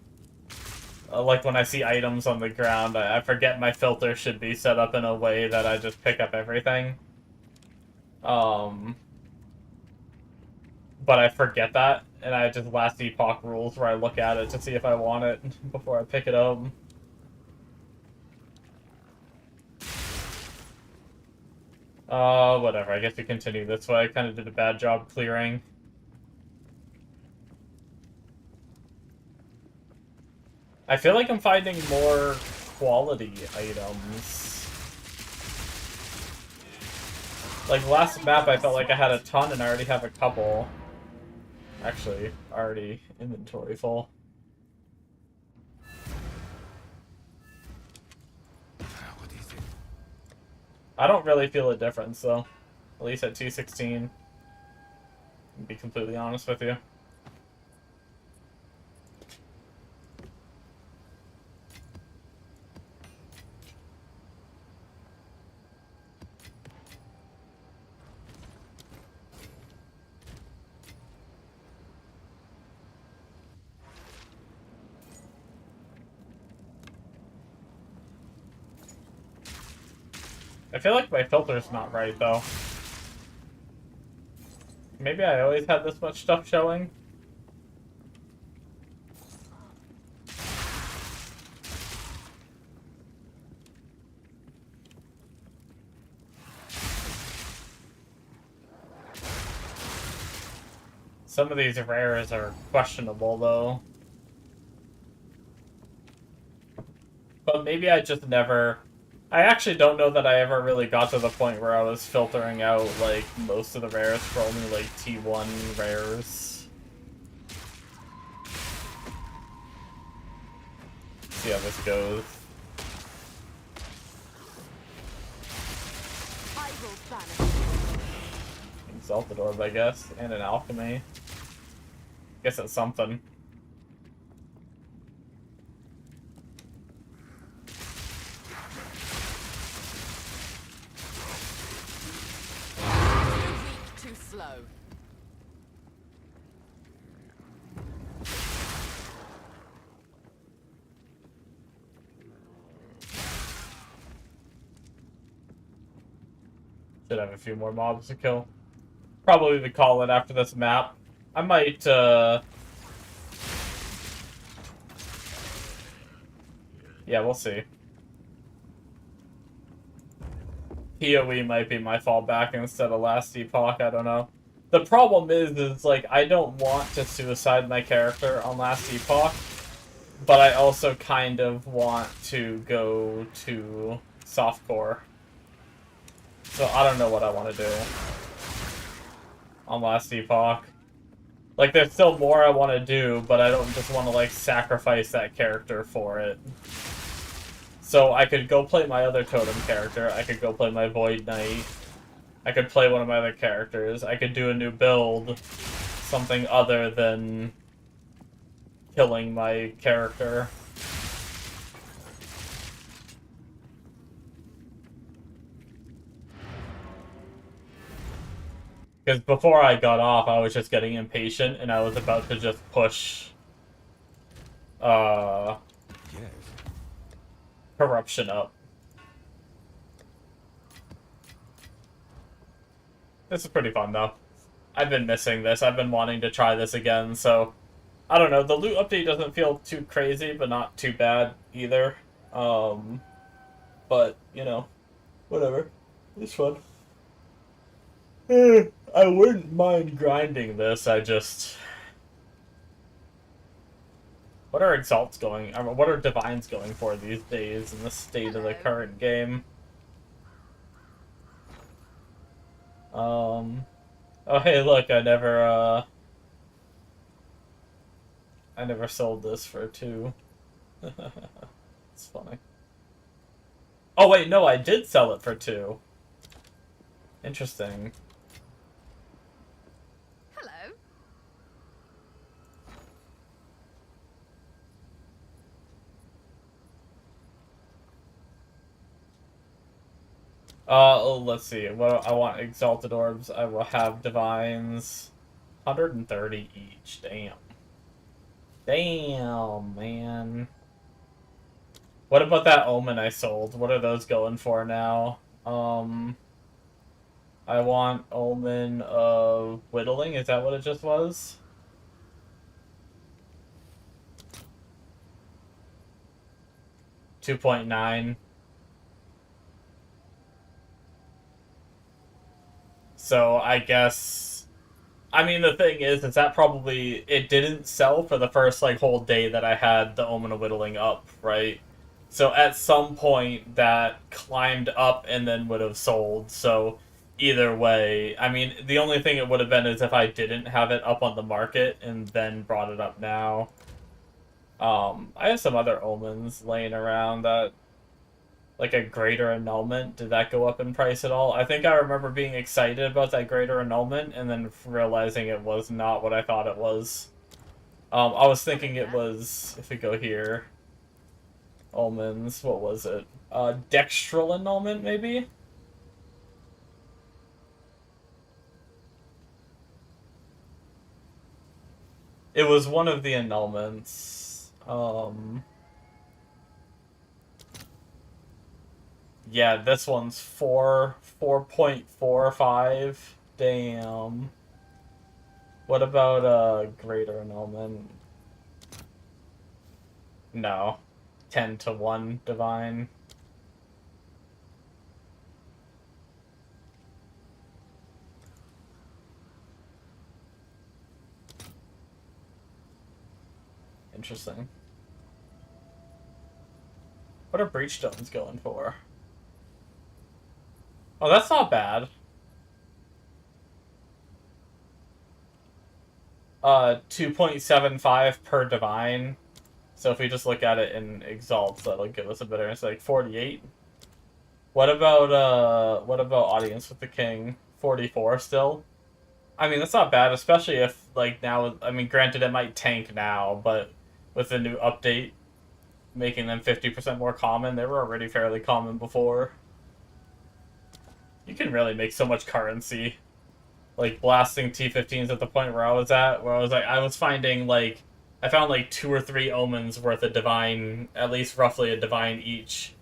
like, when I see items on the ground, I forget my filter should be set up in a way that I just pick up everything. But I forget that, and I just last epoch rules where I look at it to see if I want it before I pick it up. Whatever, I guess we continue this way. I kind of did a bad job clearing. I feel like I'm finding more quality items. Like, last map I felt like I had a ton and I already have a couple. Actually, already inventory full. What do you think? I don't really feel a difference, though. At least at T16. To be completely honest with you. I feel like my filter's not right, though. Maybe I always had this much stuff showing? Some of these rares are questionable, though. But maybe I just never... I actually don't know that I ever really got to the point where I was filtering out, like, most of the rares for only, like, T1 rares. See how this goes. I will banish. Exalted Orb, I guess, and an Alchemy. Guess it's something. Too slow. Should have a few more mobs to kill. Probably the call it after this map. I might, yeah, we'll see. PoE might be my fallback instead of last epoch, I don't know. The problem is like, I don't want to suicide my character on last epoch, but I also kind of want to go to softcore. So I don't know what I want to do on last epoch. Like, there's still more I want to do, but I don't just want to, like, sacrifice that character for it. So I could go play my other totem character, I could go play my Void Knight, I could play one of my other characters, I could do a new build, something other than killing my character. Because before I got off, I was just getting impatient, and I was about to just push Yes. corruption up. This is pretty fun, though. I've been missing this. I've been wanting to try this again, so... I don't know, the loot update doesn't feel too crazy, but not too bad either. But, you know, whatever. It's fun. I wouldn't mind grinding this, I just... What are Exalts going... I mean, what are Divines going for these days in the state of the current game? Oh, hey, look, I never sold this for 2. It's funny. Oh, wait, no, I did sell it for 2. Interesting. Hello. Let's see. What I want Exalted Orbs. I will have Divines. 130 each. Damn. Damn, man. What about that Omen I sold? What are those going for now? I want Omen of Whittling. Is that what it just was? $2.9. So I guess, I mean, the thing is that probably, it didn't sell for the first, like, whole day that I had the Omen of Whittling up, right? So at some point, that climbed up and then would have sold, so either way, I mean, the only thing it would have been is if I didn't have it up on the market and then brought it up now. I have some other Omens laying around that, like a Greater Annulment, did that go up in price at all? I think I remember being excited about that Greater Annulment and then realizing it was not what I thought it was. I was thinking it was, if we go here, Omens, what was it? Dextral Annulment, maybe? It was one of the annulments. Yeah, this one's 4.45. Damn. What about Greater Annulment? No. 10-1 Divine. Interesting. What are Breachstones going for? Oh, that's not bad. 2.75 per Divine. So if we just look at it in Exalts, that'll give us a better, it's like 48. What about Audience with the King? 44 still? I mean, that's not bad, especially if, like, now, I mean, granted it might tank now, but with the new update making them 50% more common, they were already fairly common before. You can really make so much currency. Like, blasting T15s at the point where I was at, where I was like, I was finding, like, I found like 2 or 3 Omens worth of Divine, at least roughly a Divine each.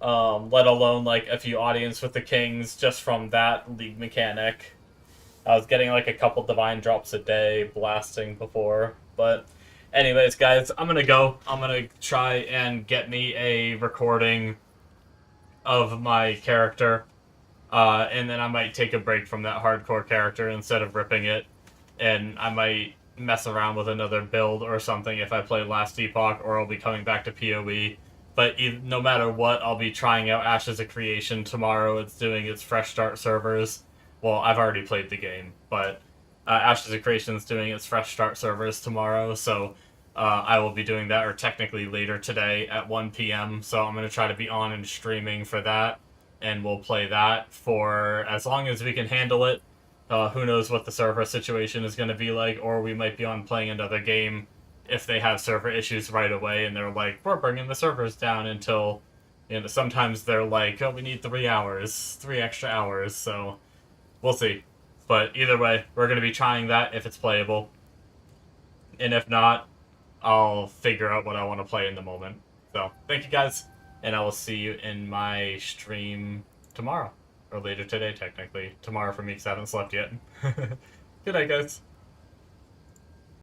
Let alone, like, a few Audience with the Kings just from that League mechanic. I was getting, like, a couple Divine drops a day blasting before. But, anyways, guys, I'm gonna go. I'm gonna try and get me a recording of my character. And then I might take a break from that hardcore character instead of ripping it. And I might mess around with another build or something if I play Last Epoch, or I'll be coming back to PoE. But no matter what, I'll be trying out Ashes of Creation tomorrow. It's doing its fresh start servers. Well, I've already played the game, but Ashes of Creation is doing its fresh start servers tomorrow, so I will be doing that, or technically later today at 1 p.m. So I'm going to try to be on and streaming for that, and we'll play that for as long as we can handle it. Who knows what the server situation is going to be like, or we might be on playing another game if they have server issues right away, and they're like, we're bringing the servers down until, you know, sometimes they're like, oh, we need 3 hours, 3 extra hours, so we'll see. But either way, we're going to be trying that if it's playable. And if not, I'll figure out what I want to play in the moment. So, thank you guys, and I will see you in my stream tomorrow. Or later today, technically. Tomorrow for me, because I haven't slept yet. Good night, guys.